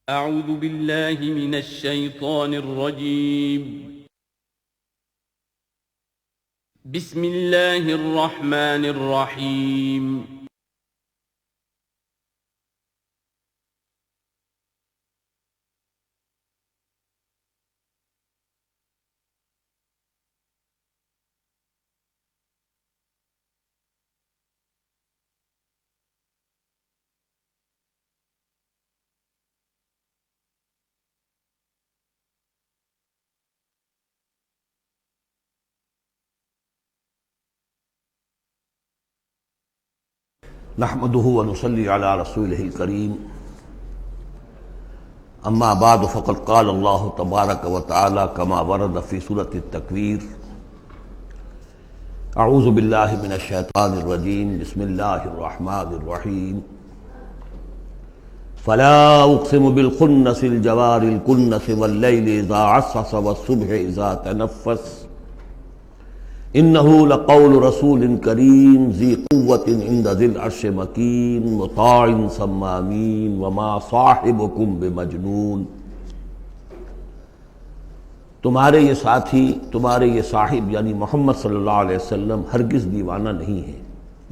اعوذ باللہ من الشیطان الرجیم بسم اللہ الرحمن الرحیم نحمده ونصلي على رسوله الكريم اما بعد فقد قال الله تبارك وتعالى كما ورد في سورة التكوير اعوذ بالله من الشيطان الرجيم بسم الله الرحمن الرحيم فلا اقسم بالخنس الجوار الكنس والليل اذا عسعس والصبح اذا تنفس انه لقول رسول کریم ذی قوت عند ذی العرش مکین مطاع ثم امین وما صاحبکم بمجنون۔ تمہارے یہ ساتھی، تمہارے یہ صاحب یعنی محمد صلی اللہ علیہ وسلم ہرگز دیوانہ نہیں ہے،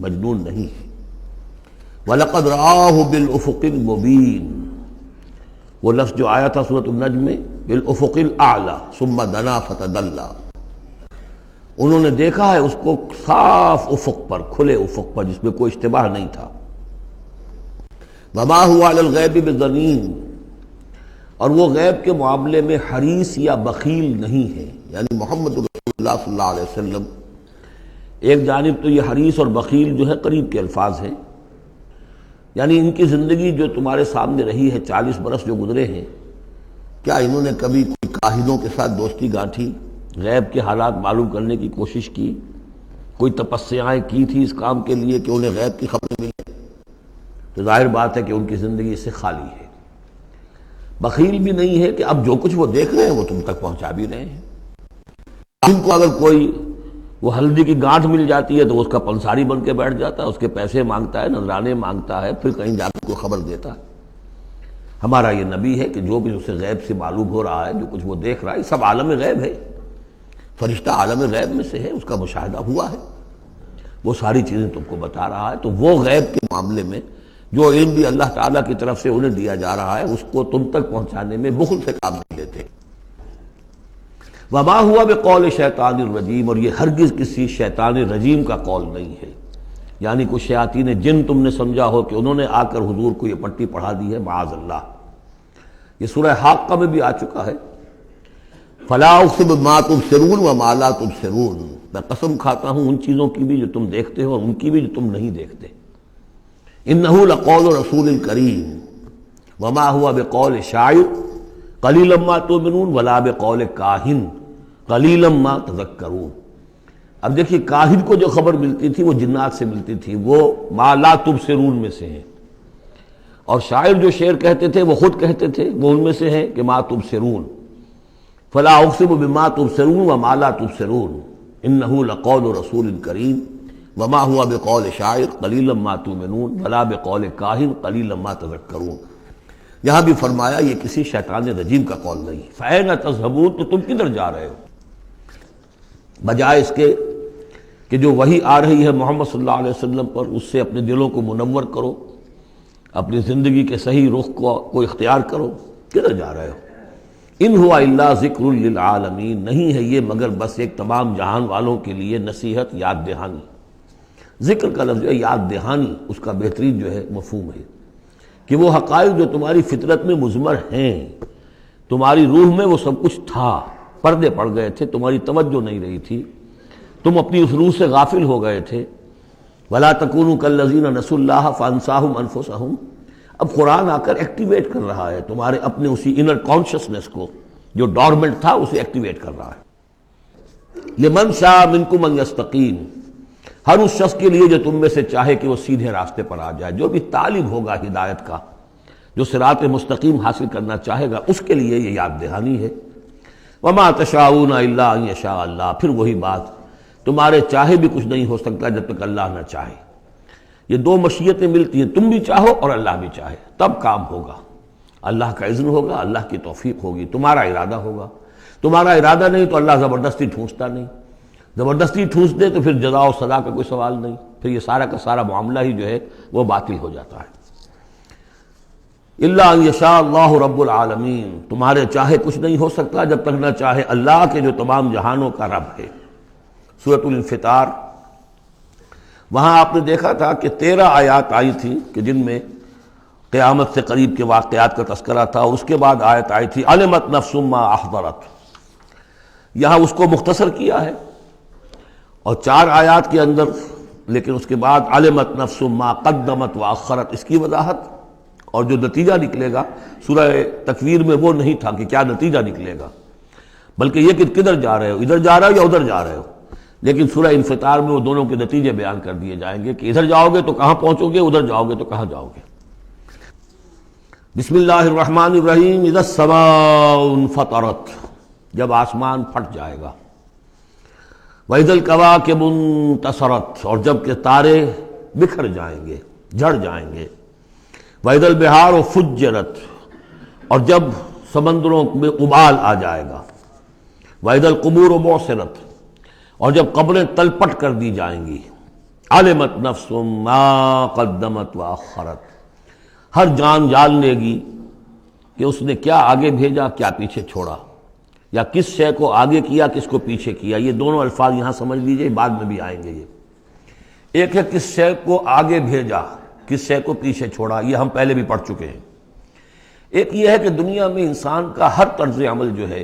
مجنون نہیں ہے۔ وَلَقَدْ رَآهُ بِالْأُفُقِ الْمُبِينِ، وہ لفظ جو آیا تھا سورۃ النجم میں، بِالْأُفُقِ الْأَعْلَى ثُمَّ دَنَا فَتَدَلَّى، انہوں نے دیکھا ہے اس کو صاف افق پر، کھلے افق پر جس میں کوئی اشتباہ نہیں تھا۔ وَمَا هُوَ عَلَى الْغَيْبِ بِضَنِينٍ، اور وہ غیب کے معاملے میں حریص یا بخیل نہیں ہے، یعنی محمد رسول اللہ صلی اللہ علیہ وسلم ایک جانب تو یہ حریص اور بخیل جو ہے قریب کے الفاظ ہیں، یعنی ان کی زندگی جو تمہارے سامنے رہی ہے، 40 برس جو گزرے ہیں، کیا انہوں نے کبھی کوئی کاہنوں کے ساتھ دوستی گانٹھی، غیب کے حالات معلوم کرنے کی کوشش کی، کوئی تپسیائیں کی تھی اس کام کے لیے کہ انہیں غیب کی خبریں ملیں؟ تو ظاہر بات ہے کہ ان کی زندگی اس سے خالی ہے۔ بخیل بھی نہیں ہے کہ اب جو کچھ وہ دیکھ رہے ہیں وہ تم تک پہنچا بھی رہے ہیں۔ ان کو اگر کوئی وہ ہلدی کی گانٹھ مل جاتی ہے تو اس کا پنساری بن کے بیٹھ جاتا ہے، اس کے پیسے مانگتا ہے، نذرانے مانگتا ہے، پھر کہیں جا کے کوئی خبر دیتا ہے۔ ہمارا یہ نبی ہے کہ جو بھی اسے غیب سے معلوم ہو رہا ہے، جو کچھ وہ دیکھ رہا ہے، سب عالم غیب ہے، فرشتہ عالم غیب میں سے ہے، اس کا مشاہدہ ہوا ہے، وہ ساری چیزیں تم کو بتا رہا ہے۔ تو وہ غیب کے معاملے میں جو علم بھی اللہ تعالیٰ کی طرف سے انہیں دیا جا رہا ہے اس کو تم تک پہنچانے میں بخل سے کام نہیں لیتے۔ وما ہوا بقول شیطان الرجیم، اور یہ ہرگز کسی شیطان رجیم کا قول نہیں ہے، یعنی کچھ شیاطین جن تم نے سمجھا ہو کہ انہوں نے آ کر حضور کو یہ پٹی پڑھا دی ہے، معاذ اللہ۔ یہ سورہ حاقہ میں بھی آ چکا ہے، فلا اقسم بما تبصرون وما لا تبصرون، میں قسم کھاتا ہوں ان چیزوں کی بھی جو تم دیکھتے ہو اور ان کی بھی جو تم نہیں دیکھتے۔ انہ لقول رسول کریم وما هو بقول شاعر قلیلا ما تؤمنون ولا بقول کاہن قلیلا ما تذکرون۔ اب دیکھیے کاہن کو جو خبر ملتی تھی وہ جنات سے ملتی تھی، وہ ما لا تبصرون میں سے ہیں، اور شاعر جو شعر کہتے تھے وہ خود کہتے تھے، وہ ان میں سے ہیں کہ ما تبصرون۔ فلا اقسم بما تبصرون وما لا تبصرون انه لقول رسول کریم وما هو بقول شاعر قلیلا ما تؤمنون ولا بقول کاہن قلیلا ما تذکرون۔ یہاں بھی فرمایا یہ کسی شیطان رجیم کا قول نہیں۔ فأین تذهبون، تو تم کدھر جا رہے ہو؟ بجائے اس کے کہ جو وحی آ رہی ہے محمد صلی اللہ علیہ وسلم پر، اس سے اپنے دلوں کو منور کرو، اپنی زندگی کے صحیح رخ کو اختیار کرو، کدھر جا رہے ہو؟ ان ہوا الا ذکر للعالمین، نہیں ہے یہ مگر بس ایک تمام جہان والوں کے لیے نصیحت، یاد دہانی۔ ذکر کا لفظ ہے، یاد دہانی اس کا بہترین جو ہے مفہوم ہے کہ وہ حقائق جو تمہاری فطرت میں مضمر ہیں، تمہاری روح میں وہ سب کچھ تھا، پردے پڑ گئے تھے، تمہاری توجہ نہیں رہی تھی، تم اپنی اس روح سے غافل ہو گئے تھے۔ ولا تکونوا کالذین نسوا اللہ فانساہم انفسہم، اب قرآن آ کر ایکٹیویٹ کر رہا ہے تمہارے اپنے اسی انر کانشسنس کو، جو ڈورمنٹ تھا اسے ایکٹیویٹ کر رہا ہے۔ لمن شاء منکم ان یستقیم، ہر اس شخص کے لیے جو تم میں سے چاہے کہ وہ سیدھے راستے پر آ جائے، جو بھی طالب ہوگا ہدایت کا، جو صراط مستقیم حاصل کرنا چاہے گا، اس کے لیے یہ یاد دہانی ہے۔ وما تشاءون الا ان یشاء اللہ، پھر وہی بات، تمہارے چاہے بھی کچھ نہیں ہو سکتا جب تک اللہ نہ چاہے۔ یہ دو مشیتیں ملتی ہیں، تم بھی چاہو اور اللہ بھی چاہے، تب کام ہوگا۔ اللہ کا اذن ہوگا، اللہ کی توفیق ہوگی، تمہارا ارادہ ہوگا. تمہارا ارادہ نہیں تو اللہ زبردستی ٹھونستا نہیں. زبردستی ٹھونس دے تو پھر جزا و سزا کا کوئی سوال نہیں، پھر یہ سارا کا سارا معاملہ ہی جو ہے وہ باطل ہو جاتا ہے. الا ان یشاء اللہ رب العالمین، تمہارے چاہے کچھ نہیں ہو سکتا جب تک نہ چاہے اللہ کے جو تمام جہانوں کا رب ہے. سورۃ الانفطار، وہاں آپ نے دیکھا تھا کہ 13 آیات آئی تھی کہ جن میں قیامت سے قریب کے واقعات کا تذکرہ تھا، اور اس کے بعد آیت آئی تھی علمت نفس ما احضرت. یہاں اس کو مختصر کیا ہے اور 4 آیات کے اندر، لیکن اس کے بعد علمت نفس ما قدمت واخرت، اس کی وضاحت. اور جو نتیجہ نکلے گا سورہ تکویر میں وہ نہیں تھا کہ کیا نتیجہ نکلے گا، بلکہ یہ کہ کدھر جا رہے ہو، ادھر جا رہے ہو یا ادھر جا رہے ہو. لیکن سورہ انفطار میں وہ دونوں کے نتیجے بیان کر دیے جائیں گے کہ ادھر جاؤ گے تو کہاں پہنچو گے، ادھر جاؤ گے تو کہاں جاؤ گے. بسم اللہ الرحمن الرحیم. اذا السماء انفطرت، جب آسمان پھٹ جائے گا. وَإِذَا الْكَوَاكِبُ انتَثَرَتْ، اور جب کہ تارے بکھر جائیں گے، جھڑ جائیں گے. وَإِذَا الْبِحَارُ فُجِّرَتْ، اور جب سمندروں میں ابال آ جائے گا. وَإِذَا الْقُبُورُ بُعْثِرَتْ، اور جب قبریں تلپٹ کر دی جائیں گی. عَلِمَتْ نَفْسٌ مَا قَدَّمَتْ وَأَخَّرَتْ، ہر جان جان لے گی کہ اس نے کیا آگے بھیجا، کیا پیچھے چھوڑا، یا کس شے کو آگے کیا، کس کو پیچھے کیا. یہ دونوں الفاظ یہاں سمجھ لیجئے، بعد میں بھی آئیں گے. یہ ایک ہے کس شے کو آگے بھیجا، کس شے کو پیچھے چھوڑا، یہ ہم پہلے بھی پڑھ چکے ہیں. ایک یہ ہے کہ دنیا میں انسان کا ہر طرز عمل جو ہے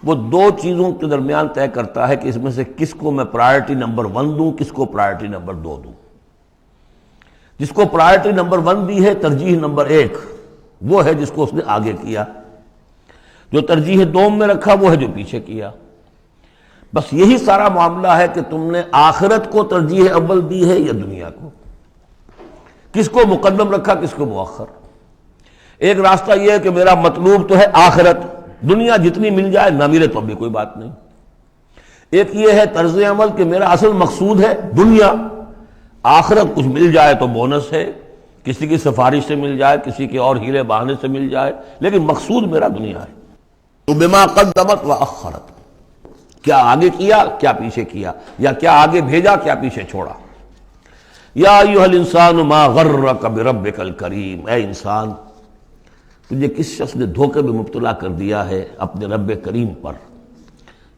وہ 2 چیزوں کے درمیان طے کرتا ہے کہ اس میں سے کس کو میں پرائرٹی نمبر 1 دوں، کس کو پرائرٹی نمبر 2 دوں. جس کو پرائرٹی نمبر 1 دی ہے، ترجیح نمبر 1، وہ ہے جس کو اس نے آگے کیا. جو ترجیح 2 میں رکھا وہ ہے جو پیچھے کیا. بس یہی سارا معاملہ ہے کہ تم نے آخرت کو ترجیح اول دی ہے یا دنیا کو، کس کو مقدم رکھا، کس کو مؤخر. ایک راستہ یہ ہے کہ میرا مطلوب تو ہے آخرت، دنیا جتنی مل جائے نہ ملے تو بھی کوئی بات نہیں. ایک یہ ہے طرز عمل کہ میرا اصل مقصود ہے دنیا، آخرت کچھ مل جائے تو بونس ہے، کسی کی سفارش سے مل جائے، کسی کے اور ہیلے بہانے سے مل جائے، لیکن مقصود میرا دنیا ہے. تو بما قدمت واخرت، کیا آگے کیا، کیا پیچھے کیا، یا کیا آگے بھیجا، کیا پیچھے چھوڑا. یا ایھا الانسان ما غرک بربک الکریم، اے انسان تجھے کس شخص نے دھوکے میں مبتلا کر دیا ہے اپنے رب کریم پر.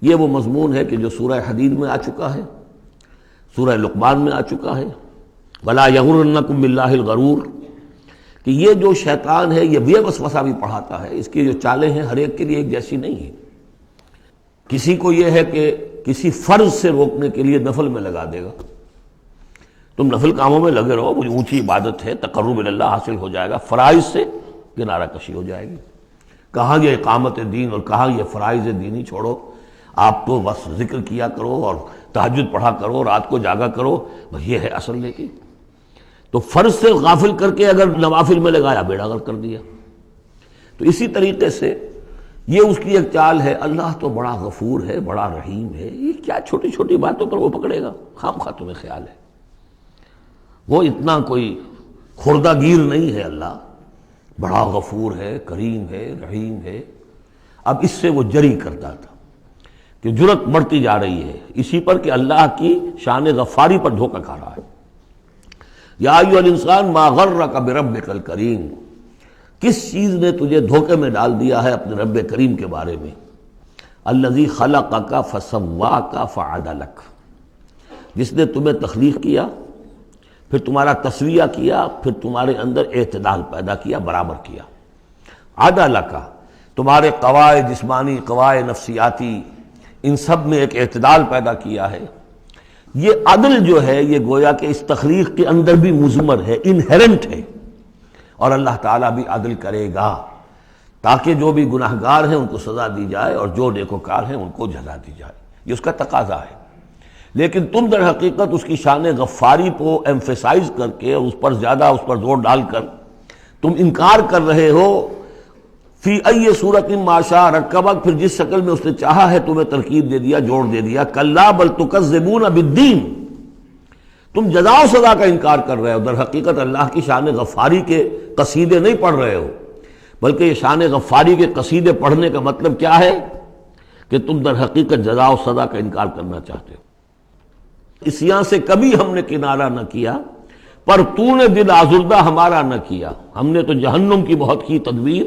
یہ وہ مضمون ہے کہ جو سورہ حدید میں آ چکا ہے، سورہ لقمان میں آ چکا ہے. ولا یغرنکم باللہ الغرور، کہ یہ جو شیطان ہے یہ وسوسہ بھی پڑھاتا ہے. اس کی جو چالیں ہیں ہر ایک کے لیے ایک جیسی نہیں ہیں. کسی کو یہ ہے کہ کسی فرض سے روکنے کے لیے نفل میں لگا دے گا، تم نفل کاموں میں لگے رہو، مجھے اونچی عبادت ہے، تقرب اللہ حاصل ہو جائے گا. فرائض سے کنارہ کشی ہو جائے گی. کہاں یہ اقامت دین اور کہاں یہ فرائض دینی چھوڑو، آپ تو بس ذکر کیا کرو اور تہجد پڑھا کرو، رات کو جاگا کرو، بس یہ ہے اصل. لیکن تو فرض سے غافل کر کے اگر نوافل میں لگایا، بیڑا غرق کر دیا. تو اسی طریقے سے یہ اس کی ایک چال ہے. اللہ تو بڑا غفور ہے، بڑا رحیم ہے، یہ کیا چھوٹی چھوٹی باتوں پر وہ پکڑے گا، خام خواہ تمہیں خیال ہے وہ اتنا کوئی خوردہ گیر نہیں ہے. اللہ بڑا غفور ہے، کریم ہے، رحیم ہے. اب اس سے وہ جری کرتا تھا کہ جرت بڑھتی جا رہی ہے اسی پر کہ اللہ کی شان غفاری پر دھوکہ کھا رہا ہے. یا ایھا الانسان ما غرک بربک الکریم، کس چیز نے تجھے دھوکے میں ڈال دیا ہے اپنے رب کریم کے بارے میں. الذی خلقک فسواک فعدلک، جس نے تمہیں تخلیق کیا، پھر تمہارا تسویہ کیا، پھر تمہارے اندر اعتدال پیدا کیا، برابر کیا. عدلک، تمہارے قواعد جسمانی، قواعد نفسیاتی، ان سب میں ایک اعتدال پیدا کیا ہے. یہ عدل جو ہے یہ گویا کہ اس تخلیق کے اندر بھی مضمر ہے، انہیرنٹ ہے. اور اللہ تعالیٰ بھی عدل کرے گا تاکہ جو بھی گناہگار ہیں ان کو سزا دی جائے اور جو نیکوکار ہیں ان کو جزا دی جائے. یہ اس کا تقاضا ہے. لیکن تم در حقیقت اس کی شان غفاری کو ایمفیسائز کر کے اور اس پر زیادہ اس پر زور ڈال کر تم انکار کر رہے ہو. فی ای صورت ما شاء رکبک، پھر جس شکل میں اس نے چاہا ہے تمہیں ترکیب دے دیا، جوڑ دے دیا. کلا بل تکذبون بالدین، تم جزا و سزا کا انکار کر رہے ہو. در حقیقت اللہ کی شان غفاری کے قصیدے نہیں پڑھ رہے ہو، بلکہ یہ شان غفاری کے قصیدے پڑھنے کا مطلب کیا ہے کہ تم در حقیقت جزا و سزا کا انکار کرنا چاہتے ہو۔ عصیاں سے کبھی ہم نے کنارہ نہ کیا، پر تو نے دل آزردہ ہمارا نہ کیا، ہم نے تو جہنم کی بہت کی تدبیر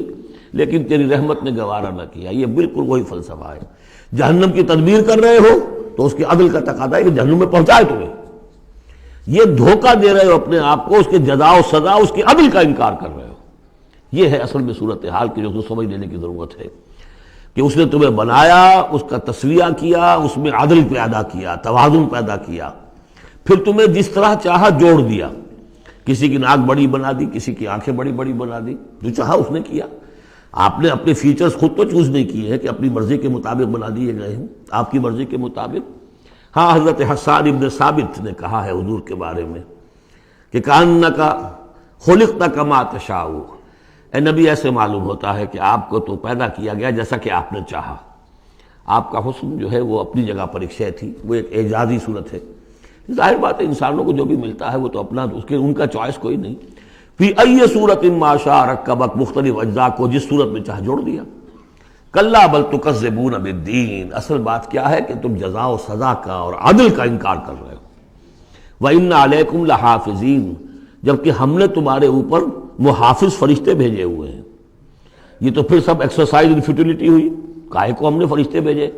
لیکن تیری رحمت نے گوارا نہ کیا۔ یہ بالکل وہی فلسفہ ہے، جہنم کی تدبیر کر رہے ہو تو اس کے عدل کا تقاضا ہے کہ جہنم میں پہنچائے تمہیں، یہ دھوکہ دے رہے ہو اپنے آپ کو، اس کے جزا و سزا اس کے عدل کا انکار کر رہے ہو۔ یہ ہے اصل میں صورتحال کی جو سمجھ لینے کی ضرورت ہے کہ اس نے تمہیں بنایا، اس کا تسویہ کیا، اس میں عدل پیدا کیا، توازن پیدا کیا، پھر تمہیں جس طرح چاہا جوڑ دیا، کسی کی ناک بڑی بنا دی، کسی کی آنکھیں بڑی بڑی بنا دی، جو چاہا اس نے کیا۔ آپ نے اپنے فیچرز خود تو چوز نہیں کیے ہیں کہ اپنی مرضی کے مطابق بنا دیے گئے ہیں، آپ کی مرضی کے مطابق۔ ہاں، حضرت حسان ابن ثابت نے کہا ہے حضور کے بارے میں کہ کأنک خلقت کما تشاء، اے نبی ایسے معلوم ہوتا ہے کہ آپ کو تو پیدا کیا گیا جیسا کہ آپ نے چاہا۔ آپ کا حسن جو ہے وہ اپنی جگہ پر ایک شے تھی، وہ ایک اعجازی صورت ہے۔ ظاہر بات ہے انسانوں کو جو بھی ملتا ہے وہ تو اپنا، اس کے ان کا چوائس کوئی نہیں۔ فی ای صورت ما شاء رکبک، مختلف اجزاء کو جس صورت میں چاہ جوڑ دیا۔ کلا بل تکذبون بالدین، اصل بات کیا ہے کہ تم جزا و سزا کا اور عدل کا انکار کر رہے ہو۔ وَإِنَّ عَلَيْكُمْ لَحَافِظِينَ، جبکہ ہم نے تمہارے اوپر محافظ فرشتے بھیجے ہوئے ہیں۔ یہ تو پھر سب ایکسرسائز ان فیوٹیلٹی ہوئی، کائے کو ہم نے فرشتے بھیجے؟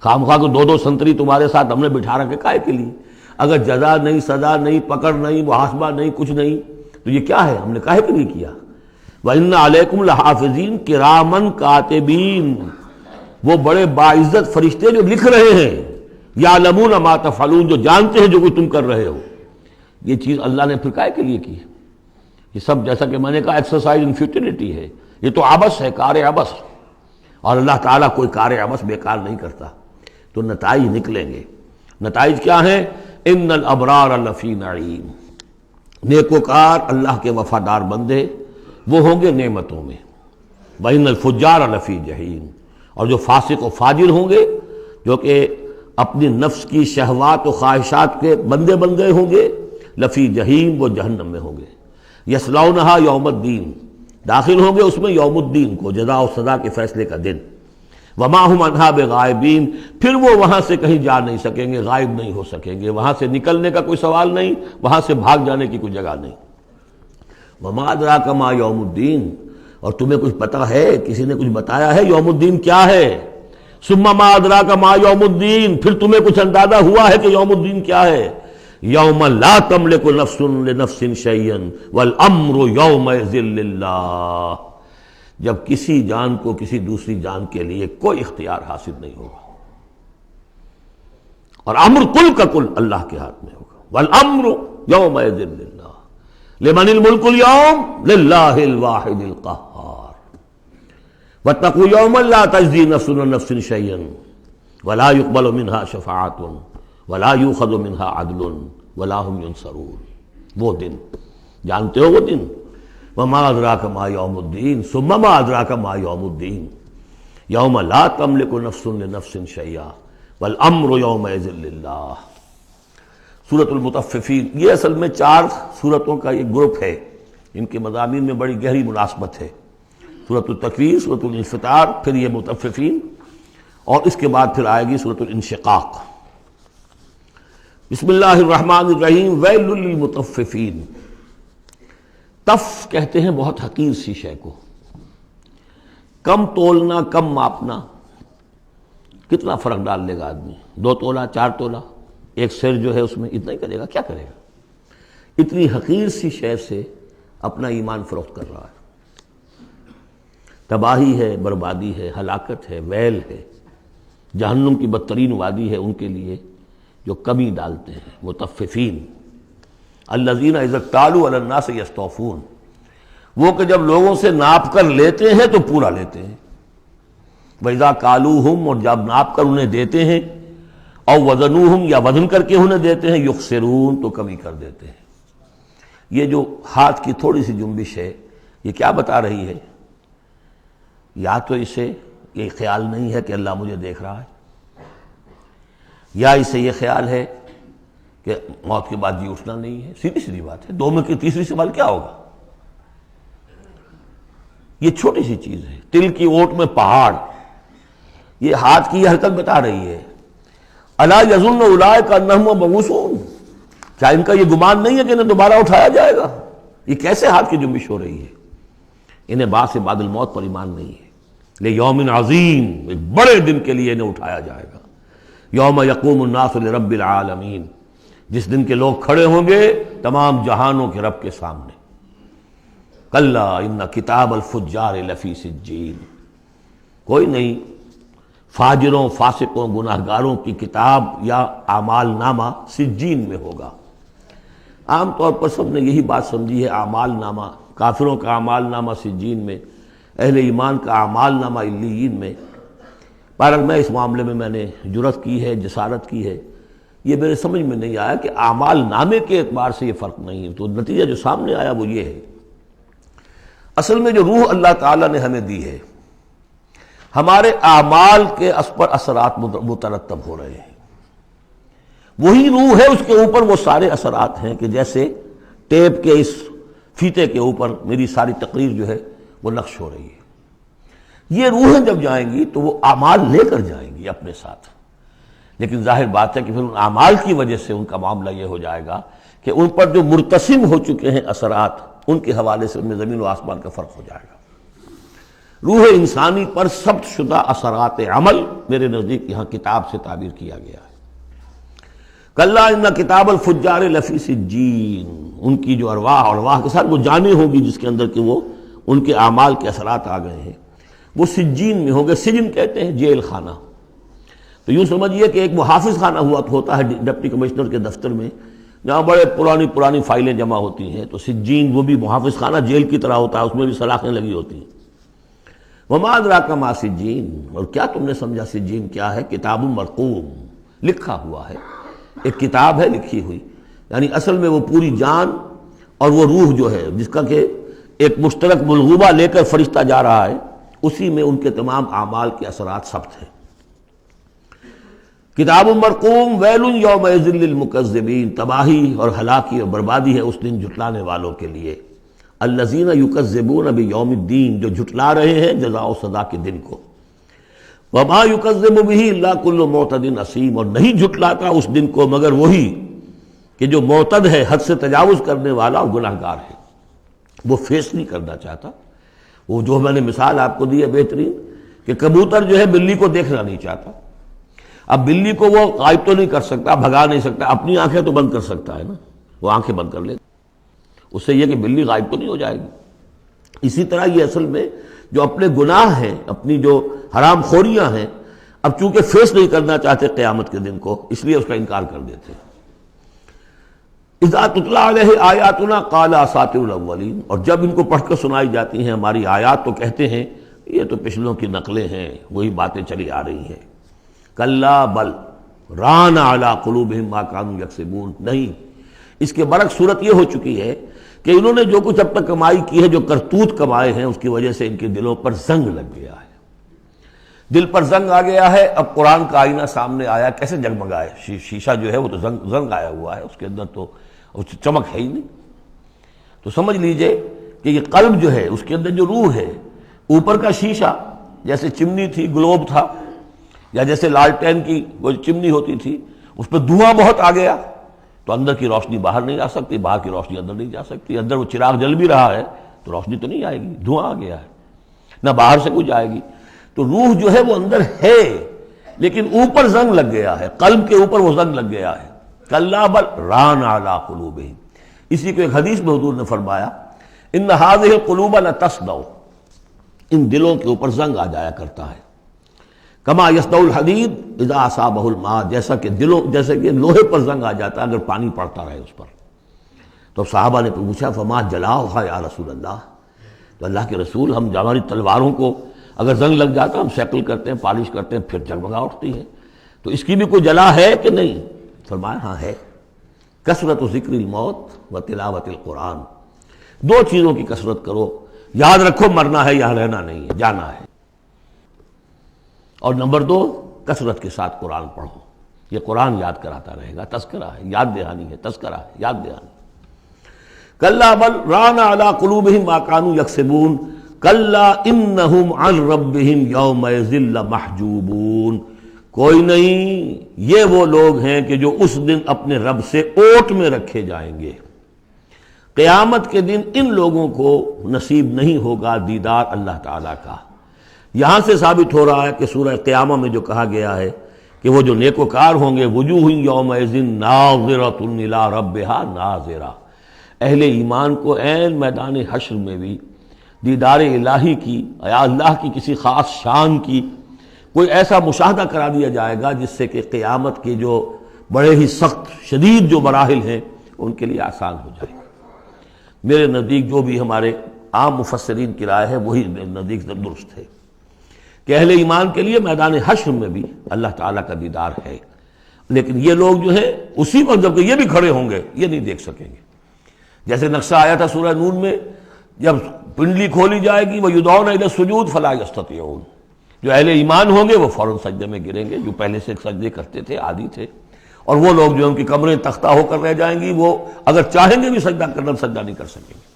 خواہ کو دو سنتری تمہارے ساتھ ہم نے بٹھا رکھے کائے کے لیے؟ اگر جزا نہیں، سزا نہیں، پکڑ نہیں، محاسبہ نہیں، کچھ نہیں تو یہ کیا ہے؟ ہم نے کاہے کے لیے کیا؟ وَإِنَّ عَلَيْكُمْ لَحَافِظِينَ كِرَامًا كَاتِبِينَ، وہ بڑے باعزت فرشتے جو لکھ رہے ہیں، يَعْلَمُونَ مَا تَفْعَلُونَ، جو جانتے ہیں جو کچھ تم کر رہے ہو۔ یہ چیز اللہ نے پھر کاہے کے لیے کی؟ یہ سب جیسا کہ میں نے کہا ایکسرسائز ان فیوٹیلٹی ہے، یہ تو عبث ہے، کار عبث، اور اللہ تعالیٰ کوئی کار عبث بیکار نہیں کرتا۔ تو نتائج نکلیں گے۔ نتائج کیا ہیں؟ ان الابرار لفی نعیم، نیکوکار اللہ کے وفادار بندے وہ ہوں گے نعمتوں میں، وان الفجار لفی جہیم، اور جو فاسق و فاجر ہوں گے، جو کہ اپنی نفس کی شہوات و خواہشات کے بندے ہوں گے، لفی جہیم، وہ جہنم میں ہوں گے۔ یصلونھا یوم الدین، داخل ہوں گے اس میں یوم الدین کو، جزا و سزا کے فیصلے کا دن۔ وما ہم عنہا بغائبین، پھر وہ وہاں سے کہیں جا نہیں سکیں گے، غائب نہیں ہو سکیں گے، وہاں سے نکلنے کا کوئی سوال نہیں، وہاں سے بھاگ جانے کی کوئی جگہ نہیں۔ وما ادراک ما یوم الدین، اور تمہیں کچھ پتہ ہے، کسی نے کچھ بتایا ہے یوم الدین کیا ہے؟ ثم ما ادراک ما یوم الدین، پھر تمہیں کچھ اندازہ ہوا ہے کہ یوم الدین کیا ہے؟ یوم لا تملک نفس لنفس شیئا والامر یومئذ للہ، جب کسی جان کو کسی دوسری جان کے لیے کوئی اختیار حاصل نہیں ہوگا، اور امر کل کا کل اللہ کے ہاتھ میں ہوگا۔ والامر یومئذ للہ، لمن الملک اليوم للہ الواحد القہار۔ واتقوا یوما لا تجزی نفس عن نفس شیئا ولا يقبل منها شفاعۃ ولا یؤخذ منها عدل ولا هم ينصرون۔ وہ دن جانتے ہو، وہ دن وما ادراک ما یوم الدین ثم ما ادراک ما یوم الدین یوم لا تملک نفس لنفس شیئا والامر یومئذ للہ۔ سورۃ المطففین، یہ اصل میں 4 سورتوں کا ایک گروپ ہے، ان کے مضامین میں بڑی گہری مناسبت ہے۔ سورۃ التکویر، سورۃ الانفطار، پھر یہ مطففین، اور اس کے بعد پھر آئے گی سورۃ الانشقاق۔ بسم اللہ الرحمن الرحیم۔ ویل للمطففین، تف کہتے ہیں بہت حقیر سی شے کو، کم تولنا، کم ماپنا، کتنا فرق ڈال لے گا آدمی؟ 2 تولہ، 4 تولہ، ایک سر جو ہے اس میں اتنا ہی کرے گا، کیا کرے گا؟ اتنی حقیر سی شے سے اپنا ایمان فروخت کر رہا ہے۔ تباہی ہے، بربادی ہے، ہلاکت ہے، ویل ہے، جہنم کی بدترین وادی ہے ان کے لیے جو کمی ڈالتے ہیں۔ مطففین الذین اذا اکتالوا علی الناس یستوفون، وہ کہ جب لوگوں سے ناپ کر لیتے ہیں تو پورا لیتے ہیں۔ وَإِذَا كَالُوهُمْ، اور جب ناپ کر انہیں دیتے ہیں، او وزنوہم، یا وزن کر کے انہیں دیتے ہیں، یخسرون، تو کمی کر دیتے ہیں۔ یہ جو ہاتھ کی تھوڑی سی جنبش ہے، یہ کیا بتا رہی ہے؟ یا تو اسے یہ خیال نہیں ہے کہ اللہ مجھے دیکھ رہا ہے، یا اسے یہ خیال ہے کہ موت کے بعد جی اٹھنا نہیں ہے۔ سیدھی بات ہے، 2 میں کی تیسری سوال کیا ہوگا؟ یہ چھوٹی سی چیز ہے، تل کی اوٹ میں پہاڑ، یہ ہاتھ کی یہ حرکت بتا رہی ہے۔ الا یظن اولئک انہم مبعوثون، کیا ان کا یہ گمان نہیں ہے کہ انہیں دوبارہ اٹھایا جائے گا؟ یہ کیسے ہاتھ کی جنبش ہو رہی ہے؟ انہیں بعد سے بعد الموت پر ایمان نہیں ہے۔ لیوم عظیم، ایک بڑے دن کے لیے انہیں اٹھایا جائے گا۔ یوم یقوم الناس لرب العالمین، جس دن کے لوگ کھڑے ہوں گے تمام جہانوں کے رب کے سامنے۔ کلا ان کتاب الفجار لفی سجین، کوئی نہیں، فاجروں، فاسقوں، گناہگاروں کی کتاب یا اعمال نامہ سجین میں ہوگا۔ عام طور پر سب نے یہی بات سمجھی ہے، اعمال نامہ، کافروں کا اعمال نامہ سجین میں، اہل ایمان کا اعمال نامہ علیین میں۔ بہرحال میں اس معاملے میں نے جرأت کی ہے، جسارت کی ہے، یہ میرے سمجھ میں نہیں آیا کہ اعمال نامے کے اعتبار سے یہ فرق نہیں ہے، تو نتیجہ جو سامنے آیا وہ یہ ہے۔ اصل میں جو روح اللہ تعالیٰ نے ہمیں دی ہے، ہمارے اعمال کے اس پر اثرات مترتب ہو رہے ہیں، وہی روح ہے، اس کے اوپر وہ سارے اثرات ہیں کہ جیسے ٹیپ کے اس فیتے کے اوپر میری ساری تقریر جو ہے وہ نقش ہو رہی ہے۔ یہ روحیں جب جائیں گی تو وہ اعمال لے کر جائیں گی اپنے ساتھ، لیکن ظاہر بات ہے کہ پھر ان اعمال کی وجہ سے ان کا معاملہ یہ ہو جائے گا کہ ان پر جو مرتسم ہو چکے ہیں اثرات، ان کے حوالے سے ان میں زمین و آسمان کا فرق ہو جائے گا۔ روح انسانی پر ثبت شدہ اثرات عمل میرے نزدیک یہاں کتاب سے تعبیر کیا گیا ہے۔ کلا ان کتاب الفجار لفی سجین، ان کی جو ارواح کے ساتھ وہ جانیں ہوگی جس کے اندر کہ وہ ان کے اعمال کے اثرات آ گئے ہیں، وہ سجین میں ہوں گے۔ سجن کہتے ہیں جیل خانہ، تو یوں سمجھیے کہ ایک محافظ خانہ ہوتا ہے ڈپٹی کمشنر کے دفتر میں، جہاں بڑے پرانی فائلیں جمع ہوتی ہیں، تو سجین وہ بھی محافظ خانہ جیل کی طرح ہوتا ہے، اس میں بھی سلاخیں لگی ہوتی ہیں۔ وما ادراک ما سجین، اور کیا تم نے سمجھا سجین کیا ہے؟ کتاب مرقوم، لکھا ہوا ہے، ایک کتاب ہے لکھی ہوئی، یعنی اصل میں وہ پوری جان اور وہ روح جو ہے جس کا کہ ایک مشترک ملغوبہ لے کر فرشتہ جا رہا ہے، اسی میں ان کے تمام اعمال کے اثرات ثبت ہیں۔ کتاب مرقوم، ویل یومئذ للمکذبین، تباہی اور ہلاکی اور بربادی ہے اس دن جھٹلانے والوں کے لیے۔ الذین یکذبون بیوم الدین، جو جھٹلا رہے ہیں جزا و سزا کے دن کو۔ وما یکذب بہ الا کل معتد اثیم، اور نہیں جھٹلاتا اس دن کو مگر وہی کہ جو معتد ہے، حد سے تجاوز کرنے والا اور گناہ گار ہے، وہ فیس نہیں کرنا چاہتا۔ وہ جو میں نے مثال آپ کو دی ہے بہترین، کہ کبوتر جو ہے بلی کو دیکھنا نہیں چاہتا، اب بلی کو وہ غائب تو نہیں کر سکتا، بھگا نہیں سکتا، اپنی آنکھیں تو بند کر سکتا ہے نا، وہ آنکھیں بند کر لے، اس سے یہ کہ بلی غائب تو نہیں ہو جائے گی۔ اسی طرح یہ اصل میں جو اپنے گناہ ہیں، اپنی جو حرام خوریاں ہیں، اب چونکہ فیس نہیں کرنا چاہتے قیامت کے دن کو، اس لیے اس کا انکار کر دیتے ہیں۔ اذا تتلی علیہ آیاتنا قال اساطیر الاولین، اور جب ان کو پڑھ کر سنائی جاتی ہیں ہماری آیات تو کہتے ہیں یہ تو پچھلوں کی نقلیں ہیں، وہی باتیں چلی آ رہی ہیں۔ کلا بل ران علی قلوبہم ما کانوا یکسبون، نہیں، اس کے برعکس صورت یہ ہو چکی ہے کہ انہوں نے جو کچھ اب تک کمائی کی ہے، جو کرتوت کمائے ہیں، اس کی وجہ سے ان کے دلوں پر زنگ لگ گیا ہے، دل پر زنگ آ گیا ہے۔ اب قرآن کا آئینہ سامنے آیا، کیسے جگمگائے؟ شیشہ جو ہے وہ تو زنگ آیا ہوا ہے، اس کے اندر تو چمک ہے ہی نہیں۔ تو سمجھ لیجئے کہ یہ قلب جو ہے، اس کے اندر جو روح ہے، اوپر کا شیشہ جیسے چمنی تھی، گلوب تھا، یا جیسے لالٹین کی وہ چمنی ہوتی تھی، اس پہ دھواں بہت آ گیا تو اندر کی روشنی باہر نہیں آ سکتی، باہر کی روشنی اندر نہیں جا سکتی، اندر وہ چراغ جل بھی رہا ہے تو روشنی تو نہیں آئے گی، دھواں آ گیا ہے، نہ باہر سے کچھ آئے گی۔ تو روح جو ہے وہ اندر ہے، لیکن اوپر زنگ لگ گیا ہے، قلب کے اوپر وہ زنگ لگ گیا ہے۔ کلا بل ران علی قلوبہم، اسی کو ایک حدیث میں حضور نے فرمایا ان ھذہ القلوب لتصدع، ان دلوں کے اوپر زنگ آ جایا کرتا ہے، کما یصدع الحدید اذا اصابہ الماء، جیسے کہ لوہے پر زنگ آ جاتا ہے اگر پانی پڑتا رہے اس پر۔ تو صحابہ نے پوچھا فما جلاؤھا یا رسول اللہ، تو اللہ کے رسول ہم ہماری تلواروں کو اگر زنگ لگ جاتا ہم سیکل کرتے ہیں، پالش کرتے ہیں، پھر جگمگا اٹھتی ہے، تو اس کی بھی کوئی جلا ہے کہ نہیں؟ فرمایا ہاں ہے، کثرت ذکر الموت و تلاوت القرآن، دو چیزوں کی کثرت کرو، یاد رکھو مرنا ہے، یہاں رہنا نہیں ہے، جانا ہے، اور نمبر دو کثرت کے ساتھ قرآن پڑھو، یہ قرآن یاد کراتا رہے گا، تذکرہ ہے، یاد دہانی ہے، تذکرہ ہے، یاد دہانی۔ کلا بل ران علی قلوبہم ما کانوا یکسبون، کلا انہم عن ربہم یومئذ لمحجوبون، کوئی نہیں، یہ وہ لوگ ہیں کہ جو اس دن اپنے رب سے اوٹ میں رکھے جائیں گے۔ قیامت کے دن ان لوگوں کو نصیب نہیں ہوگا دیدار اللہ تعالیٰ کا۔ یہاں سے ثابت ہو رہا ہے کہ سورہ قیامہ میں جو کہا گیا ہے کہ وہ جو نیکوکار ہوں گے، وجوہ یومئذ ناظرۃ الی ربہا ناظرہ، اہل ایمان کو عین میدان حشر میں بھی دیدار الہی کی یا اللہ کی کسی خاص شان کی کوئی ایسا مشاہدہ کرا دیا جائے گا جس سے کہ قیامت کے جو بڑے ہی سخت شدید جو مراحل ہیں ان کے لیے آسان ہو جائے گا۔ میرے نزدیک جو بھی ہمارے عام مفسرین کی رائے ہے وہی میرے نزدیک درست ہے کہ اہل ایمان کے لیے میدان حشر میں بھی اللہ تعالیٰ کا دیدار ہے، لیکن یہ لوگ جو ہے اسی وقت جب کہ یہ بھی کھڑے ہوں گے یہ نہیں دیکھ سکیں گے۔ جیسے نقشہ آیا تھا سورہ نون میں، جب پنڈلی کھولی جائے گی وَيُدْعَوْنَ إِلَى السُّجُودِ فَلَا يَسْتَطِيعُونَ، جو اہل ایمان ہوں گے وہ فوراً سجدے میں گریں گے، جو پہلے سے سجدے کرتے تھے عادی تھے، اور وہ لوگ جو ان کی کمریں تختہ ہو کر رہ جائیں گی وہ اگر چاہیں گے بھی سجدہ کرنا سجدہ نہیں کر سکیں گے۔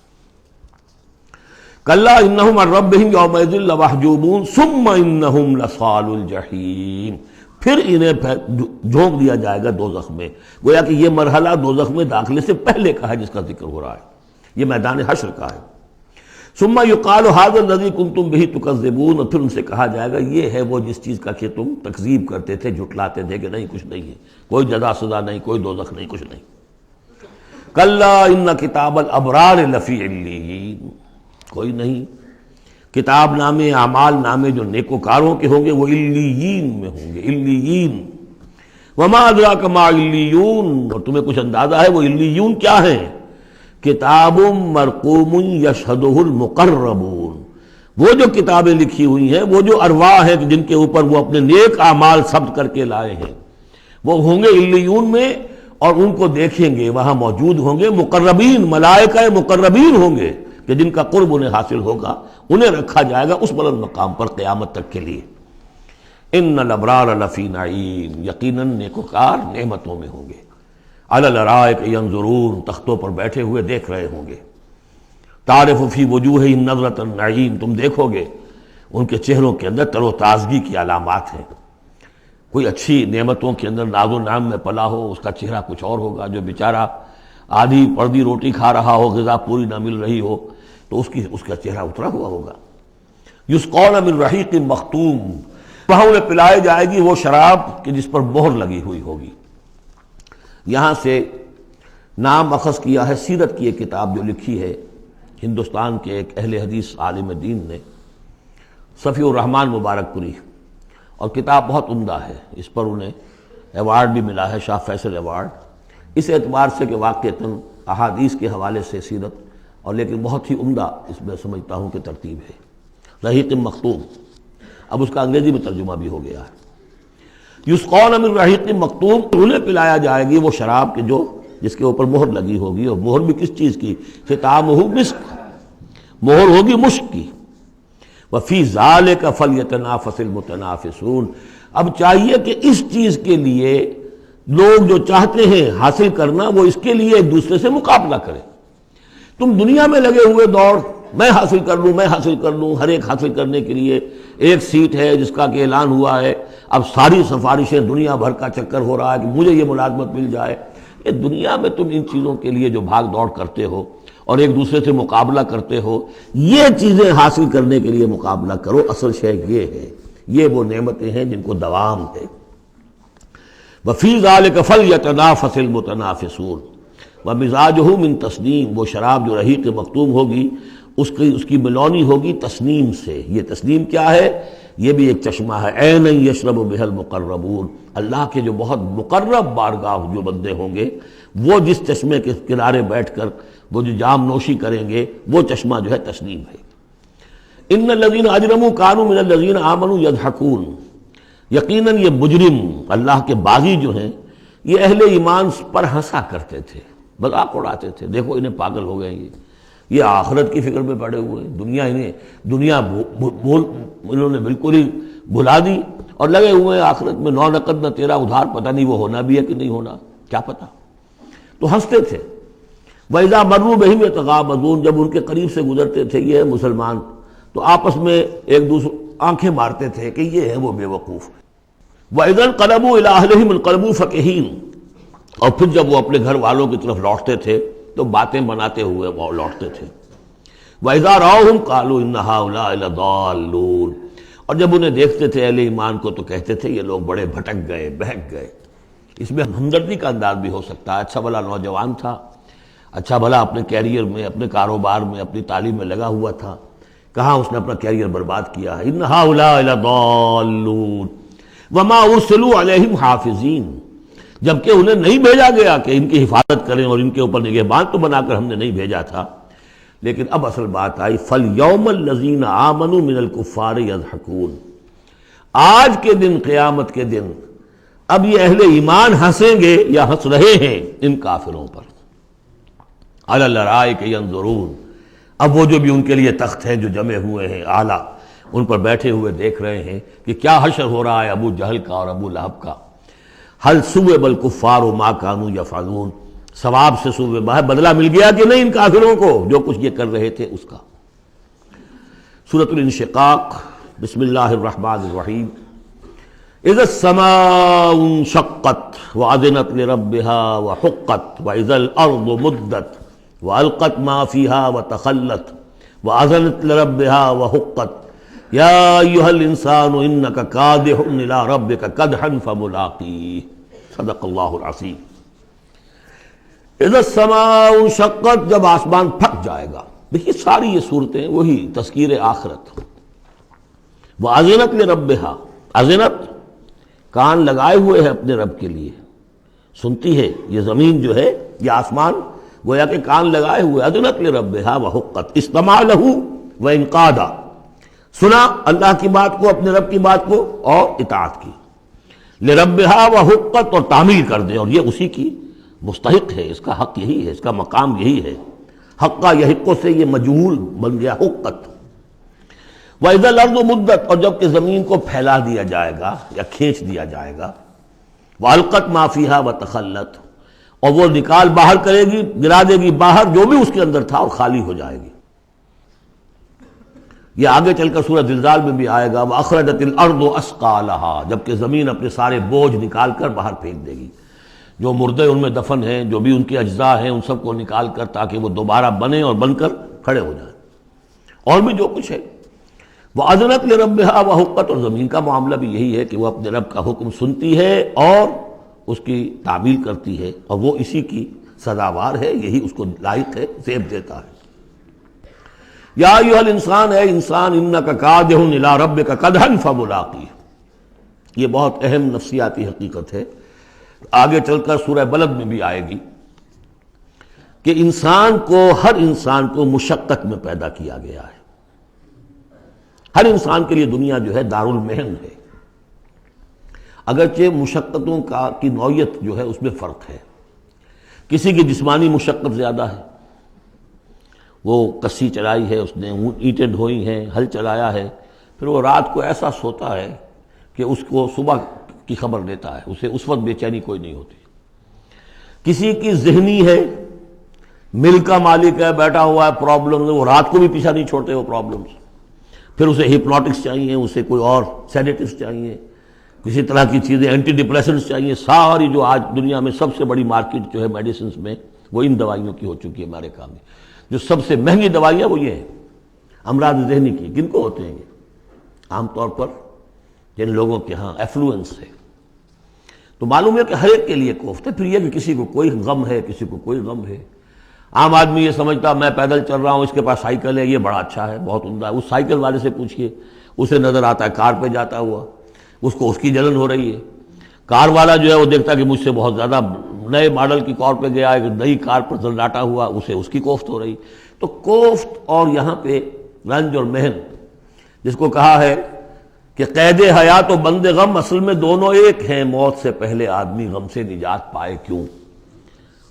کلا انہم عن ربہم یومئذ لمحجوبون ثم انہم لصال الجحیم، پھر انہیں جھونک دیا جائے گا دوزخ میں۔ گویا کہ یہ مرحلہ دوزخ میں داخلے سے پہلے کا ہے جس کا ذکر ہو رہا ہے، یہ میدان حشر کا ہے۔ ثم یقال ھذا الذی کنتم بہ تکذبون، اور پھر ان سے کہا جائے گا یہ ہے وہ جس چیز کا کہ تم تکذیب کرتے تھے، جھٹلاتے تھے کہ نہیں کچھ نہیں ہے، کوئی جزا سزا نہیں، کوئی دوزخ نہیں، کچھ نہیں۔ کلا ان کتاب الابرار لفی علیین، کوئی نہیں، کتاب نامے اعمال نامے جو نیکوکاروں کے ہوں گے وہ علیین میں ہوں گے، علیین۔ وما ادراک ما علیون، اور تمہیں کچھ اندازہ ہے وہ علیون کیا ہیں؟ کتاب مرقوم یشہدہ المقربون، وہ جو کتابیں لکھی ہوئی ہیں، وہ جو ارواح ہیں جن کے اوپر وہ اپنے نیک اعمال ثبت کر کے لائے ہیں، وہ ہوں گے علیون میں، اور ان کو دیکھیں گے، وہاں موجود ہوں گے مقربین، ملائکہ مقربین ہوں گے کہ جن کا قرب انہیں حاصل ہوگا، انہیں رکھا جائے گا اس بلند مقام پر قیامت تک کے لیے۔ ان الابرار لفی نعیم، یقیناً نیکوکار نعمتوں میں ہوں گے۔ علی الارائک ینظرون، تختوں پر بیٹھے ہوئے دیکھ رہے ہوں گے۔ تعرف فی وجوہہم نظرۃ النعیم، تم دیکھو گے ان کے چہروں کے اندر تر و تازگی کی علامات ہیں۔ کوئی اچھی نعمتوں کے اندر ناز و نعم میں پلا ہو اس کا چہرہ کچھ اور ہوگا، جو بیچارہ آدھی پردی روٹی کھا رہا ہو، غذا پوری نہ مل رہی ہو تو اس کا چہرہ اترا ہوا ہوگا۔ یسقون من رحیق مختوم، وہاں انہیں پلائے جائے گی وہ شراب کہ جس پر مہر لگی ہوئی ہوگی۔ یہاں سے نام اخذ کیا ہے سیرت کی ایک کتاب جو لکھی ہے ہندوستان کے ایک اہل حدیث عالم دین نے، صفی الرحمن مبارک پوری، اور کتاب بہت عمدہ ہے، اس پر انہیں ایوارڈ بھی ملا ہے، شاہ فیصل ایوارڈ، اس اعتبار سے کہ واقعتاً احادیث کے حوالے سے سیرت، اور لیکن بہت ہی عمدہ اس میں سمجھتا ہوں کہ ترتیب ہے۔ رحیق مختوم، اب اس کا انگریزی میں ترجمہ بھی ہو گیا ہے۔ یسقون من رحیق مختوم، انہیں پلایا جائے گی وہ شراب کہ جو جس کے اوپر مہر لگی ہوگی، اور مہر بھی کس چیز کی؟ ختامہ مسک، مہر ہوگی مشک کی۔ وفی ذالک فلیتنافس المتنافسون، اب چاہیے کہ اس چیز کے لیے لوگ جو چاہتے ہیں حاصل کرنا وہ اس کے لیے ایک دوسرے سے مقابلہ کریں۔ تم دنیا میں لگے ہوئے دوڑ، میں حاصل کر لوں، میں حاصل کر لوں، ہر ایک حاصل کرنے کے لیے ایک سیٹ ہے جس کا کہ اعلان ہوا ہے، اب ساری سفارشیں دنیا بھر کا چکر ہو رہا ہے کہ مجھے یہ ملازمت مل جائے۔ یہ دنیا میں تم ان چیزوں کے لیے جو بھاگ دوڑ کرتے ہو اور ایک دوسرے سے مقابلہ کرتے ہو، یہ چیزیں حاصل کرنے کے لیے مقابلہ کرو، اصل شے یہ ہے، یہ وہ نعمتیں ہیں جن کو دوام ہے۔ وفی ذالک فلیتنافس المتنافسون ومزاجہ من تسنیم، وہ شراب جو رحیق مختوم ہوگی اس کی ملونی ہوگی تسنیم سے۔ یہ تسنیم کیا ہے؟ یہ بھی ایک چشمہ ہے، عین یشرب بہ المقربون، اللہ کے جو بہت مقرب بارگاہ جو بندے ہوں گے وہ جس چشمے کے کنارے بیٹھ کر وہ جو جام نوشی کریں گے وہ چشمہ جو ہے تسنیم ہے۔ ان الذین اجرموا کانوا من الذین آمنوا یضحکون، یقیناً یہ مجرم اللہ کے باغی جو ہیں یہ اہل ایمان پر ہنسا کرتے تھے، مذاق اڑاتے تھے، دیکھو انہیں پاگل ہو گئے یہ آخرت کی فکر میں پڑے ہوئے ہیں، دنیا انہوں نے بالکل ہی بھلا دی اور لگے ہوئے ہیں آخرت میں، نو نقد نہ تیرا ادھار، پتہ نہیں وہ ہونا بھی ہے کہ نہیں ہونا، کیا پتہ، تو ہنستے تھے۔ وَإِذَا مَرُّوا بِهِمْ يَتَغَامَزُونَ، جب ان کے قریب سے گزرتے تھے یہ مسلمان تو آپس میں ایک دوسرے آنکھیں مارتے تھے کہ یہ ہے وہ بے وقوف. وَإِذَا انقلبوا إِلَىٰ أَهْلِهِمْ انقلبوا فَكِهِينَ، اور پھر جب وہ اپنے گھر والوں کی طرف لوٹتے تھے تو باتیں بناتے ہوئے وہ لوٹتے تھے. وَإِذَا رَأَوْهُمْ قَالُوا إِنَّ هَٰؤُلَاءِ لَضَالُّونَ، اور جب انہیں دیکھتے تھے اہل ایمان کو تو کہتے تھے یہ لوگ بڑے بھٹک گئے، بہک گئے. اس میں ہمدردی کا انداز بھی ہو سکتا ہے. اچھا بھلا نوجوان تھا، اچھا بھلا اپنے کیریئر میں، اپنے کاروبار میں، اپنی تعلیم میں لگا ہوا تھا، کہاں اس نے اپنا کیریئر برباد کیا ہے. ان ہؤلاء لضالون وما ارسلوا علیہم حافظین، جبکہ انہیں نہیں بھیجا گیا کہ ان کی حفاظت کریں اور ان کے اوپر نگہبان تو بنا کر ہم نے نہیں بھیجا تھا. لیکن اب اصل بات آئی، فَالْيَوْمَ الَّذِينَ آمَنُوا مِنَ الْكُفَّارِ يَضْحَكُونَ، آج کے دن، قیامت کے دن اب یہ اہل ایمان ہنسیں گے یا ہنس رہے ہیں ان کافروں پر. عَلَى الْأَرَائِكِ يَنظُرُونَ، اب وہ جو بھی ان کے لیے تخت ہیں جو جمے ہوئے ہیں اعلیٰ، ان پر بیٹھے ہوئے دیکھ رہے ہیں کہ کیا حشر ہو رہا ہے ابو جہل کا اور ابو لہب کا. هل ثوب الكفار ما كانوا يفعلون، ثواب سے صوبہ ہے، بدلہ مل گیا کہ نہیں ان کافروں کو جو کچھ یہ کر رہے تھے اس کا. سورۃ الانشقاق، بسم اللہ الرحمن الرحیم. اذا السماء انشقت واذنت لربها وحقت واذا الارض مدت والقت ما فيها وتخلت واذنت لربها وحقت یا ایھا الانسان انک کادح الی ربک کدحا فملاقیہ. صدق اللہ العظیم. اذا السماء انشقت، جب آسمان پھٹ جائے گا. دیکھیے ساری یہ صورتیں وہی تذکیر آخرت. واذنت لربها، اذنت کان لگائے ہوئے ہے اپنے رب کے لیے، سنتی ہے. یہ زمین جو ہے، یہ آسمان گویا کہ کان لگائے ہوئے. اذنت لربها وحقت، استمع له وانقاد، سنا اللہ کی بات کو، اپنے رب کی بات کو، اور اطاعت کی. لربها وحقت، اور تعمیل کر دیں، اور یہ اسی کی مستحق ہے، اس کا حق یہی ہے، اس کا مقام یہی ہے. حقا یحق سے یہ مجہول بن گیا حقت. وَإِذَا الْأَرْضُ مُدَّتْ، اور جب کہ زمین کو پھیلا دیا جائے گا یا کھینچ دیا جائے گا. وَأَلْقَتْ مَا فِيهَا وَتَخَلَّتْ، اور وہ نکال باہر کرے گی، گرا دے گی باہر جو بھی اس کے اندر تھا اور خالی ہو جائے گی. یہ آگے چل کر سورہ زلزال میں بھی آئے گا. وَأَخْرَجَتِ الْأَرْضُ أَثْقَالَهَا، جبکہ زمین اپنے سارے بوجھ نکال کر باہر پھینک دے گی. جو مردے ان میں دفن ہیں، جو بھی ان کے اجزاء ہیں، ان سب کو نکال کر تاکہ وہ دوبارہ بنیں اور بن کر کھڑے ہو جائیں. اور بھی جو کچھ ہے. وَأَذْنَتْ لِرَبِّهَا وَحُقَّتْ، اور زمین کا معاملہ بھی یہی ہے کہ وہ اپنے رب کا حکم سنتی ہے اور اس کی تعمیل کرتی ہے، اور وہ اسی کی سزاوار ہے، یہی اس کو لائق ہے، زیب دیتا ہے. یا ایھا الانسان، اے انسان، انک کادح الی ربک کدحا فملاقیہ. یہ بہت اہم نفسیاتی حقیقت ہے، آگے چل کر سورہ بلد میں بھی آئے گی کہ انسان کو، ہر انسان کو مشقت میں پیدا کیا گیا ہے. ہر انسان کے لیے دنیا جو ہے دار المحن ہے، اگرچہ مشقتوں کی نوعیت جو ہے اس میں فرق ہے. کسی کی جسمانی مشقت زیادہ ہے، وہ کسی چلائی ہے، اس نے اینٹیں ڈھوئی ہیں، ہل چلایا ہے، پھر وہ رات کو ایسا سوتا ہے کہ اس کو صبح کی خبر دیتا ہے، اسے اس وقت بے چینی کوئی نہیں ہوتی. کسی کی ذہنی ہے، مل کا مالک ہے، بیٹھا ہوا ہے، پرابلم، وہ رات کو بھی پیچھا نہیں چھوڑتے وہ پرابلمس. پھر اسے ہپنوٹکس چاہیے، اسے کوئی اور سیڈیٹیوس چاہیے، کسی طرح کی چیزیں، اینٹی ڈپریسنٹس چاہیے. ساری جو آج دنیا میں سب سے بڑی مارکیٹ جو ہے میڈیسنس میں، وہ ان دوائیوں کی ہو چکی ہے ہمارے کام میں. جو سب سے مہنگی دوائیاں وہ یہ ہیں امراض ذہنی کی. کن کو ہوتے ہیں یہ؟ عام طور پر جن لوگوں کے ہاں ایفلوئنس ہے. تو معلوم ہے کہ ہر ایک کے لیے کوفت ہے. پھر یہ کہ کسی کو کوئی غم ہے، کسی کو کوئی غم ہے. عام آدمی یہ سمجھتا میں پیدل چل رہا ہوں، اس کے پاس سائیکل ہے، یہ بڑا اچھا ہے، بہت عمدہ ہے. اس سائیکل والے سے پوچھئے، اسے نظر آتا ہے کار پہ جاتا ہوا، اس کو اس کی جلن ہو رہی ہے. کار والا جو ہے وہ دیکھتا کہ مجھ سے بہت زیادہ نئے ماڈل کی کار پہ گیا ہے، نئی کار پر زلزلاتا ہوا، اسے اس کی کوفت ہو رہی. تو کوفت اور یہاں پہ رنج اور محن، جس کو کہا ہے کہ قید حیات و بند غم اصل میں دونوں ایک ہیں. موت سے پہلے آدمی غم سے نجات پائے کیوں؟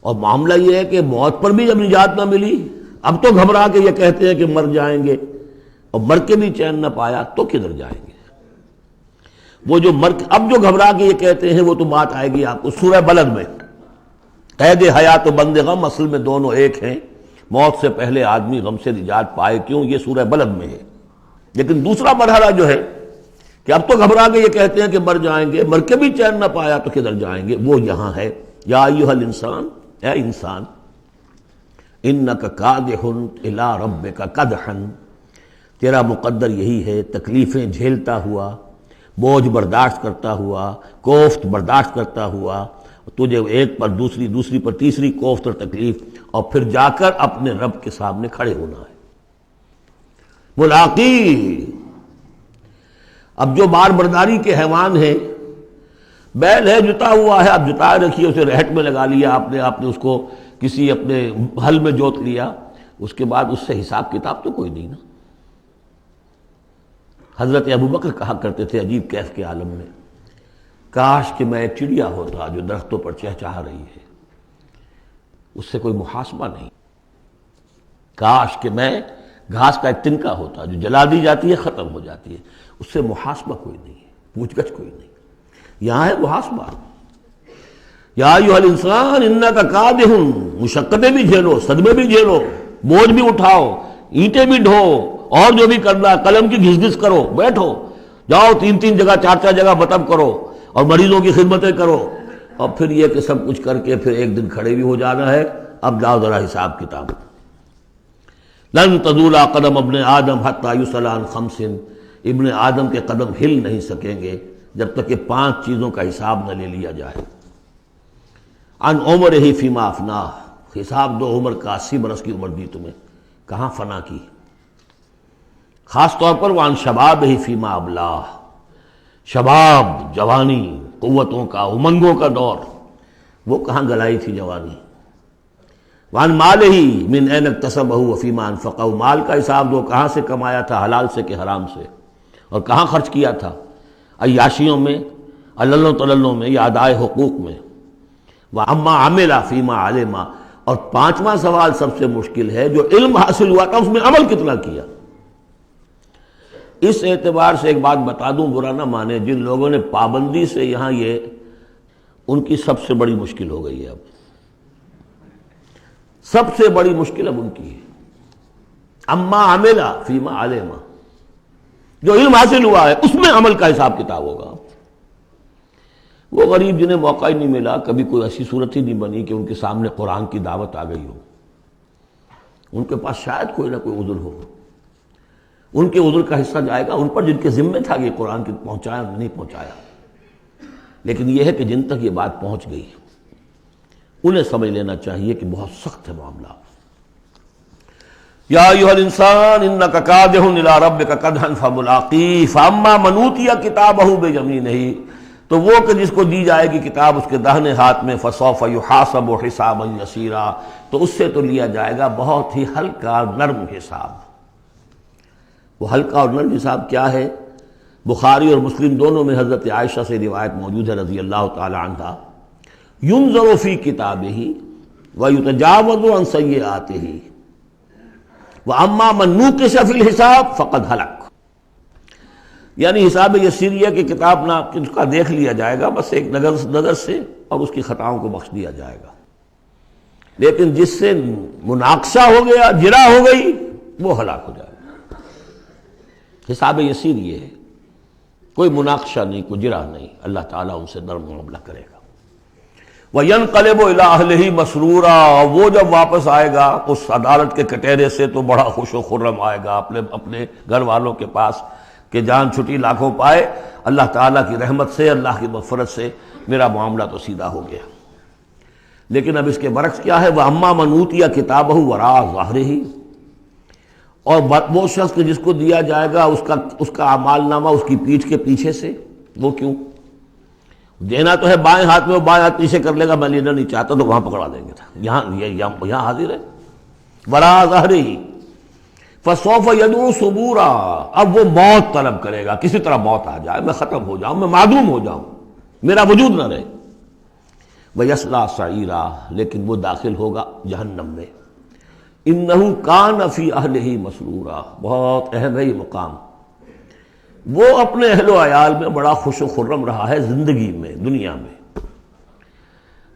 اور معاملہ یہ ہے کہ موت پر بھی جب نجات نہ ملی، اب تو گھبرا کے یہ کہتے ہیں کہ مر جائیں گے، اور مر کے بھی چین نہ پایا تو کدھر جائیں گے؟ وہ جو اب جو گھبرا کے یہ کہتے ہیں وہ تو بات آئے گی آپ کو سورہ بلد میں. قید حیات و بند غم اصل میں دونوں ایک ہیں، موت سے پہلے آدمی غم سے نجات پائے کیوں، یہ سورہ بلد میں ہے. لیکن دوسرا مرحلہ جو ہے کہ اب تو گھبرا کے یہ کہتے ہیں کہ مر جائیں گے، مر کے بھی چین نہ پایا تو کدھر جائیں گے، وہ یہاں ہے یا ایھا الانسان، اے انسان، انک کادح الی ربک کدحا، تیرا مقدر یہی ہے تکلیفیں جھیلتا ہوا، بوجھ برداشت کرتا ہوا، کوفت برداشت کرتا ہوا، تجھے ایک پر دوسری، دوسری پر تیسری کوفت اور تکلیف، اور پھر جا کر اپنے رب کے سامنے کھڑے ہونا ہے ملاقی۔ اب جو بار برداری کے حیوان ہیں، بیل ہے جتا ہوا ہے، اب جتا رکھیے، اسے رہٹ میں لگا لیا آپ نے اس کو کسی اپنے ہل میں جوت لیا، اس کے بعد اس سے حساب کتاب تو کوئی نہیں نا۔ حضرت ابوبکر کہا کرتے تھے عجیب کیف کے عالم میں، کاش کہ میں ایک چڑیا ہوتا جو درختوں پر چہچہا رہی ہے، اس سے کوئی محاسبہ نہیں، کاش کہ میں گھاس کا ایک تنکا ہوتا جو جلا دی جاتی ہے ختم ہو جاتی ہے، اس سے محاسبہ کوئی نہیں ہے، پوچھ گچھ کوئی نہیں۔ یہاں ہے محاسبہ، یا ایھا الانسان انک کادح، مشقتیں بھی جھیلو، صدمے بھی جھیلو، بوجھ بھی اٹھاؤ، اینٹیں بھی ڈھو، اور جو بھی کرنا، قلم کی گھس گھس کرو، بیٹھو، جاؤ 3 جگہ 4 جگہ مطلب کرو، اور مریضوں کی خدمتیں کرو، اور پھر یہ کہ سب کچھ کر کے پھر ایک دن کھڑے بھی ہو جانا ہے، اب جاؤ ذرا حساب کتاب۔ لن تزول قدم ابن آدم حتی یسأل عن خمس، ابن آدم کے قدم ہل نہیں سکیں گے جب تک کہ 5 چیزوں کا حساب نہ لے لیا جائے۔ عن عمرہ فیما افناہ، حساب دو عمر کا، 80 برس کی عمر دی تمہیں، کہاں فنا کی، خاص طور پر وعن شبابہ فیما ابلاہ، شباب، جوانی، قوتوں کا، امنگوں کا دور، وہ کہاں گلائی تھی جوانی۔ وعن مالہ من این اکتسبہ وفیما انفقہ، مال کا حساب دو، کہاں سے کمایا تھا، حلال سے کہ حرام سے، اور کہاں خرچ کیا تھا، عیاشیوں میں، عللوں تللوں میں، یا ادائے حقوق میں۔ وَأَمَّا عَمِلَ فِيمَا عَلِمَ، اور 5واں سوال سب سے مشکل ہے، جو علم حاصل ہوا تھا اس میں عمل کتنا کیا۔ اس اعتبار سے ایک بات بتا دوں، برا نہ مانے، جن لوگوں نے پابندی سے یہاں، یہ ان کی سب سے بڑی مشکل ہو گئی ہے، اب سب سے بڑی مشکل اب ان کی ہے۔ اما عمل فیما علم، جو علم حاصل ہوا ہے اس میں عمل کا حساب کتاب ہوگا۔ وہ غریب جنہیں موقع ہی نہیں ملا، کبھی کوئی ایسی صورت ہی نہیں بنی کہ ان کے سامنے قرآن کی دعوت آ گئی ہو، ان کے پاس شاید کوئی نہ کوئی عذر ہو، ان کے عذر کا حصہ جائے گا ان پر جن کے ذمہ تھا کہ قرآن کی پہنچایا نہیں پہنچایا۔ لیکن یہ ہے کہ جن تک یہ بات پہنچ گئی انہیں سمجھ لینا چاہیے کہ بہت سخت ہے معاملہ۔ یا ایھا الانسان انک کادح الی ربک کدحا فملاقیہ فاما من اوتی کتابہ بیمینہ، تو وہ کہ جس کو دی جائے گی کتاب اس کے داہنے ہاتھ میں، فسوف یحاسب حسابا یسیرا، تو اس سے تو لیا جائے گا بہت ہی ہلکا نرم حساب۔ وہ ہلکا اور نرم حساب کیا ہے؟ بخاری اور مسلم دونوں میں حضرت عائشہ سے روایت موجود ہے رضی اللہ تعالی عنہا، ینظر فی کتابہ ویتجاوز عن سیئاتہ واما من نوقش فی الحساب فقد ہلک، یعنی حساب یسیریہ کی کتاب نہ اس کا دیکھ لیا جائے گا بس ایک نظر سے، اور اس کی خطاؤں کو بخش دیا جائے گا، لیکن جس سے مناقشہ ہو گیا، جرا ہو گئی، وہ ہلاک ہو جائے گا۔ حساب یسیر یہ ہے، کوئی مناقشہ نہیں، کوئی جرا نہیں، اللہ تعالیٰ ان سے نرم معاملہ کرے گا۔ وَيَنْقَلِبُ إِلَىٰ أَهْلِهِ مَسْرُورًا، وہ جب واپس آئے گا اس عدالت کے کٹہرے سے تو بڑا خوش و خرم آئے گا اپنے گھر والوں کے پاس کہ جان چھٹی لاکھوں پائے، اللہ تعالیٰ کی رحمت سے، اللہ کی مغفرت سے میرا معاملہ تو سیدھا ہو گیا۔ لیکن اب اس کے برعکس کیا ہے، وَأَمَّا مَنْ أُوتِيَ كِتَابَهُ وَرَاءَ ظَهْرِهِ، اور وہ شخص کہ جس کو دیا جائے گا اس کا اعمال نامہ اس کی پیٹھ کے پیچھے سے۔ وہ کیوں؟ دینا تو ہے بائیں ہاتھ میں، وہ بائیں ہاتھ پیچھے کر لے گا، میں لینا نہیں چاہتا تو وہاں پکڑا دیں گے، یہاں حاضر ہے، وَرَاءَ ظَهْرِهِ فَسَوْفَ يَدْعُو ثُبُورًا، اب وہ موت طلب کرے گا، کسی طرح موت آ جائے، میں ختم ہو جاؤں، میں معدوم ہو جاؤں، میرا وجود نہ رہے۔ وَيَصْلَىٰ سَعِيرًا، لیکن وہ داخل ہوگا جہنم میں۔ إِنَّهُ كَانَ فِي أَهْلِهِ مَسْرُورًا، بہت اہم ہے یہ مقام، وہ اپنے اہل و عیال میں بڑا خوش و خرم رہا ہے زندگی میں، دنیا میں،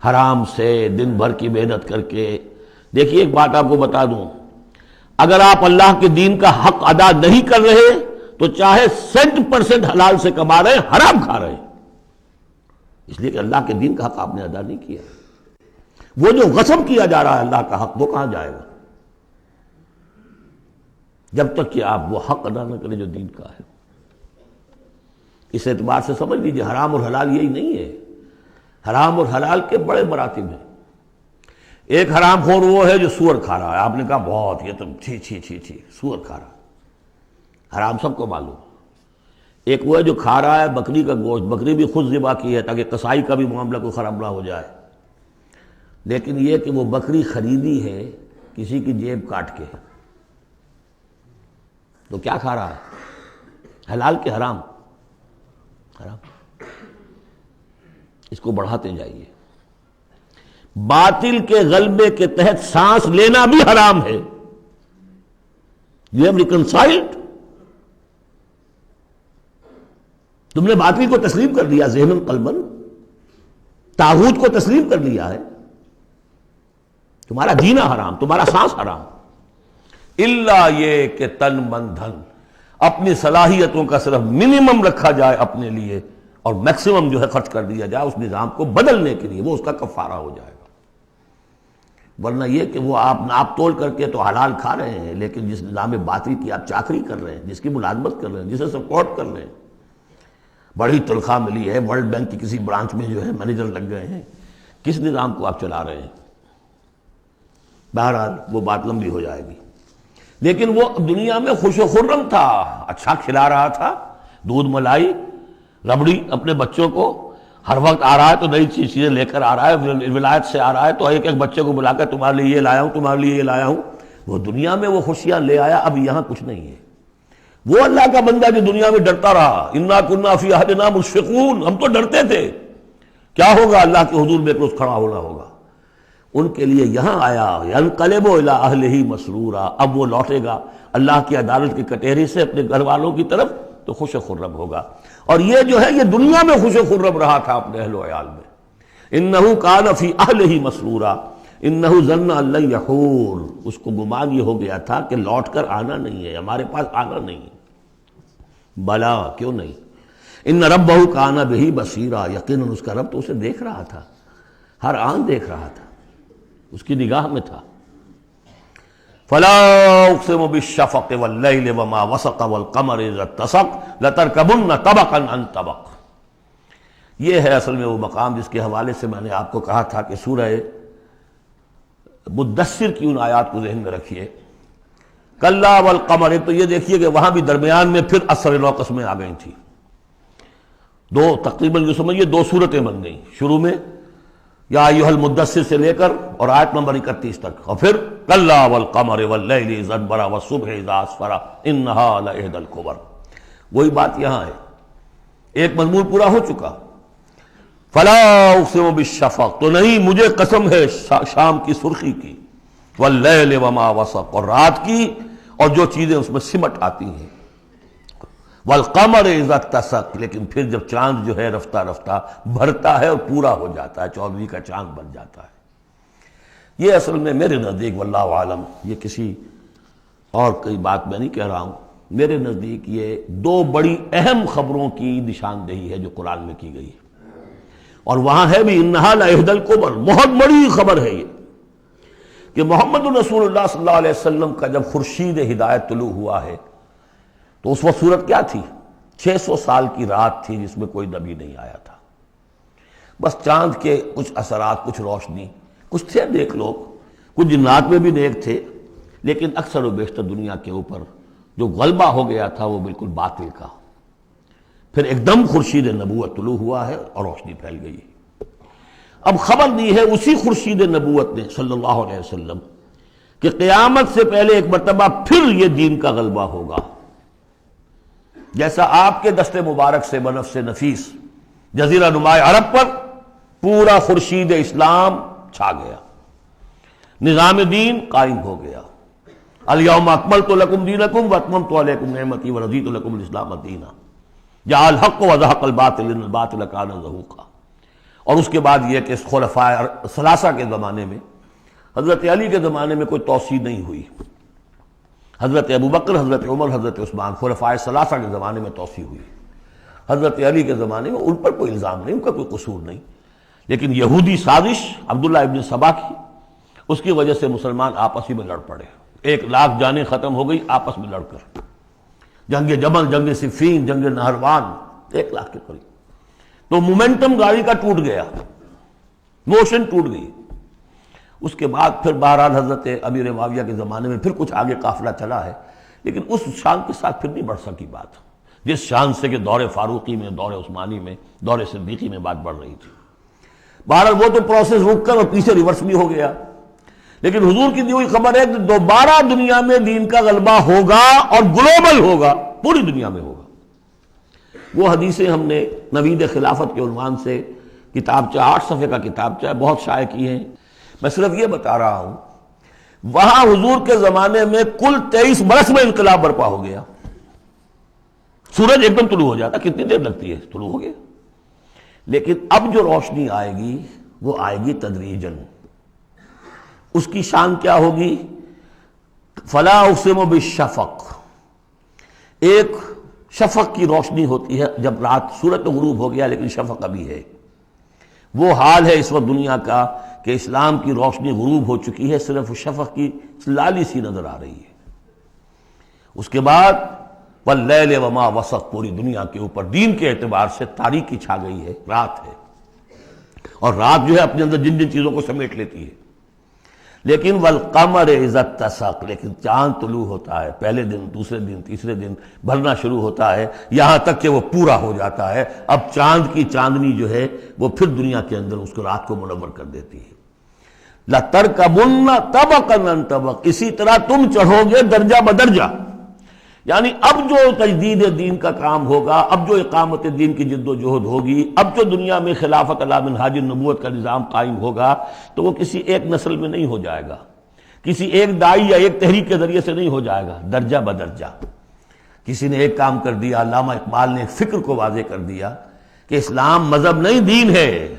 حرام سے دن بھر کی محنت کر کے۔ دیکھیے ایک بات آپ کو بتا دوں، اگر آپ اللہ کے دین کا حق ادا نہیں کر رہے تو چاہے 100% حلال سے کما رہے ہیں، حرام کھا رہے ہیں، اس لیے کہ اللہ کے دین کا حق آپ نے ادا نہیں کیا۔ وہ جو غصب کیا جا رہا ہے اللہ کا حق، وہ کہاں جائے گا جب تک کہ آپ وہ حق ادا نہ کریں جو دین کا ہے۔ اس اعتبار سے سمجھ لیجیے حرام اور حلال یہی نہیں ہے، حرام اور حلال کے بڑے مراتب ہیں۔ ایک حرام خور وہ ہے جو سور کھا رہا ہے، آپ نے کہا بہت یہ تو چھی چھی چھی چھی سور کھا رہا ہے، حرام سب کو معلوم۔ ایک وہ ہے جو کھا رہا ہے بکری کا گوشت، بکری بھی خود ذبح کی ہے تاکہ قصائی کا بھی معاملہ کوئی خراب نہ ہو جائے، لیکن یہ کہ وہ بکری خریدی ہے کسی کی جیب کاٹ کے، تو کیا کھا رہا ہے؟ حلال کے حرام؟ حرام۔ اس کو بڑھاتے جائیے۔ باطل کے غلبے کے تحت سانس لینا بھی حرام ہے۔ You have reconciled؟ تم نے باطل کو تسلیم کر لیا، ذہن قلبن، طاغوت کو تسلیم کر لیا ہے، تمہارا جینا حرام، تمہارا سانس حرام۔ الا یہ کہ تن من دھن، اپنی صلاحیتوں کا صرف منیمم رکھا جائے اپنے لیے اور میکسیمم جو ہے خرچ کر دیا جائے اس نظام کو بدلنے کے لیے، وہ اس کا کفارہ ہو جائے گا۔ ورنہ یہ کہ وہ آپ ناپ تول کر کے تو حلال کھا رہے ہیں، لیکن جس نظام باطل کی آپ چاکری کر رہے ہیں، جس کی ملازمت کر رہے ہیں، جسے سپورٹ کر رہے ہیں، بڑی تنخواہ ملی ہے، ورلڈ بینک کی کسی برانچ میں جو ہے مینیجر لگ گئے ہیں، کس نظام کو آپ چلا رہے ہیں؟ بہرحال وہ بات لمبی ہو جائے گی، لیکن وہ دنیا میں خوش و خرم تھا، اچھا کھلا رہا تھا، دودھ ملائی ربڑی اپنے بچوں کو، ہر وقت آ رہا ہے تو نئی چیزیں لے کر آ رہا ہے، ولایت سے آ رہا ہے تو ایک ایک بچے کو بلا کر تمہارے لیے یہ لایا ہوں، تمہارے لیے یہ لایا ہوں۔ وہ دنیا میں وہ خوشیاں لے آیا، اب یہاں کچھ نہیں ہے۔ وہ اللہ کا بندہ جو دنیا میں ڈرتا رہا، انا کنا فی عہدنا مشفقون، ہم تو ڈرتے تھے کیا ہوگا، اللہ کے حضور میں روز کھڑا ہونا ہوگا، ان کے لیے یہاں آیا ینقلب الی اہلہ مسرورا، اب وہ لوٹے گا اللہ کی عدالت کی کٹہری سے اپنے گھر والوں کی طرف تو خوش و خرم ہوگا۔ اور یہ جو ہے یہ دنیا میں خوش و خرم رہا تھا اپنے اہل و عیال میں۔ انہ کان فی اہلہ مسرورا انہ ظن ان لن یحور، اس کو گمان یہ ہو گیا تھا کہ لوٹ کر آنا نہیں ہے، ہمارے پاس آنا نہیں ہے۔ بلا، کیوں نہیں؟ ان ربہ کان بہ بصیرا، یقیناً اس کا رب تو اسے دیکھ رہا تھا، ہر آن دیکھ رہا تھا، اس کی نگاہ میں تھا۔ فلا اقسم بالشفق واللیل وما وسق والقمر اذا اتسق لترکبن طبقا عن طبق۔ یہ ہے اصل میں وہ مقام جس کے حوالے سے میں نے آپ کو کہا تھا کہ سورہ مدثر کی ان آیات کو ذہن میں رکھیے۔ کلا والقمر، ایک تو یہ دیکھیے کہ وہاں بھی درمیان میں پھر اثر نو قسمیں آ گئی تھی، دو تقریباً جو سمجھیے دو صورتیں بن گئیں، شروع میں یا ایھا المدثر سے لے کر اور آیت نمبر 31 تک، اور پھر کلا والقمر واللیل اذا ادبر والصبح اذا اسفر انھا لإحدی الکبر۔ وہی بات یہاں ہے، ایک مضمون پورا ہو چکا۔ فلا اقسم بالشفق، تو نہیں مجھے قسم ہے شام کی سرخی کی، واللیل وما وسق، اور رات کی اور جو چیزیں اس میں سمٹ آتی ہیں، والقمر اذا اتسق، لیکن پھر جب چاند جو ہے رفتہ رفتہ بھرتا ہے اور پورا ہو جاتا ہے، 14ویں کا چاند بن جاتا ہے۔ یہ اصل میں میرے نزدیک واللہ عالم، یہ کسی اور کوئی بات میں نہیں کہہ رہا ہوں، میرے نزدیک یہ دو بڑی اہم خبروں کی نشاندہی ہے جو قرآن میں کی گئی ہے، اور وہاں ہے بھی انہا لإحدی الکبر، بہت بڑی خبر ہے یہ کہ محمد رسول اللہ صلی اللہ علیہ وسلم کا جب خورشید ہدایت طلوع ہوا ہے تو اس وقت صورت کیا تھی؟ 600 سال کی رات تھی جس میں کوئی نبی نہیں آیا تھا، بس چاند کے کچھ اثرات، کچھ روشنی، کچھ تھے نیک لوگ، کچھ جنات میں بھی نیک تھے، لیکن اکثر و بیشتر دنیا کے اوپر جو غلبہ ہو گیا تھا وہ بالکل باطل کا۔ پھر ایک دم خورشید نبوت طلوع ہوا ہے اور روشنی پھیل گئی۔ اب خبر دی ہے اسی خورشید نبوت نے صلی اللہ علیہ وسلم کہ قیامت سے پہلے ایک مرتبہ پھر یہ دین کا غلبہ ہوگا، جیسا آپ کے دست مبارک سے بنفس نفیس جزیرہ نماء عرب پر پورا خورشید اسلام چھا گیا، نظام دین قائم ہو گیا۔ الیوم اکملت لکم دینکم واتممت علیکم نعمتی ورضیت لکم الاسلام دینا، جاء الحق وزہق الباطل ان الباطل کان زہوقا۔ اور اس کے بعد یہ کہ خلفاء ثلاثہ کے زمانے میں، حضرت علی کے زمانے میں کوئی توسیع نہیں ہوئی، حضرت ابوبکر، حضرت عمر، حضرت عثمان، خلفائے ثلاثہ کے زمانے میں توسیع ہوئی. حضرت علی کے زمانے میں ان پر کوئی الزام نہیں، ان کا کوئی قصور نہیں، لیکن یہودی سازش عبداللہ ابن سبا کی، اس کی وجہ سے مسلمان آپس ہی میں لڑ پڑے. 1,00,000 جانیں ختم ہو گئی آپس میں لڑ کر. جنگ جمل، جنگ صفین، جنگ نہروان، 1,00,000 کے قریب. تو مومنٹم گاڑی کا ٹوٹ گیا، موشن ٹوٹ گئی. اس کے بعد پھر بہرحال حضرت امیر معاویہ کے زمانے میں پھر کچھ آگے قافلہ چلا ہے، لیکن اس شان کے ساتھ پھر نہیں بڑھ سکی بات، جس شان سے کہ دور فاروقی میں، دور عثمانی میں، دور صدیقی میں بات بڑھ رہی تھی. بہرحال وہ تو پروسیس رک کر اور پیچھے ریورس بھی ہو گیا. لیکن حضور کی دی ہوئی خبر ہے کہ دوبارہ دنیا میں دین کا غلبہ ہوگا اور گلوبل ہوگا، پوری دنیا میں ہوگا. وہ حدیثیں ہم نے نوید خلافت کے عنوان سے کتابچہ 8 صفحے کا کتابچہ بہت شائع کی ہیں. میں صرف یہ بتا رہا ہوں وہاں حضور کے زمانے میں کل 23 برس میں انقلاب برپا ہو گیا. سورج ایک دم طلوع ہو جاتا، کتنی دیر لگتی ہے، طلوع ہو گیا. لیکن اب جو روشنی آئے گی وہ آئے گی تدریجاً. اس کی شان کیا ہوگی؟ فلا اقسم بالشفق. ایک شفق کی روشنی ہوتی ہے جب رات، سورج تو غروب ہو گیا لیکن شفق ابھی ہے. وہ حال ہے اس وقت دنیا کا کہ اسلام کی روشنی غروب ہو چکی ہے، صرف شفق کی لالی سی نظر آ رہی ہے. اس کے بعد واللیل وما وسق، پوری دنیا کے اوپر دین کے اعتبار سے تاریکی چھا گئی ہے، رات ہے. اور رات جو ہے اپنے اندر جن جن چیزوں کو سمیٹ لیتی ہے. لیکن والقمر اذا اتسق، لیکن چاند طلوع ہوتا ہے، پہلے دن، دوسرے دن، تیسرے دن بھرنا شروع ہوتا ہے، یہاں تک کہ وہ پورا ہو جاتا ہے. اب چاند کی چاندنی جو ہے وہ پھر دنیا کے اندر اس کو رات کو منور کر دیتی ہے. لَتَرْكَبُنَّ طَبَقًا عَنْ طَبَقٍ، اسی طرح تم چڑھو گے درجہ بدرجہ. یعنی اب جو تجدید دین کا کام ہوگا، اب جو اقامت دین کی جد و جہد ہوگی، اب جو دنیا میں خلافت علی منہاج النبوت کا نظام قائم ہوگا، تو وہ کسی ایک نسل میں نہیں ہو جائے گا، کسی ایک دائی یا ایک تحریک کے ذریعے سے نہیں ہو جائے گا، درجہ بدرجہ. کسی نے ایک کام کر دیا، علامہ اقبال نے فکر کو واضح کر دیا کہ اسلام مذہب نہیں دین ہے،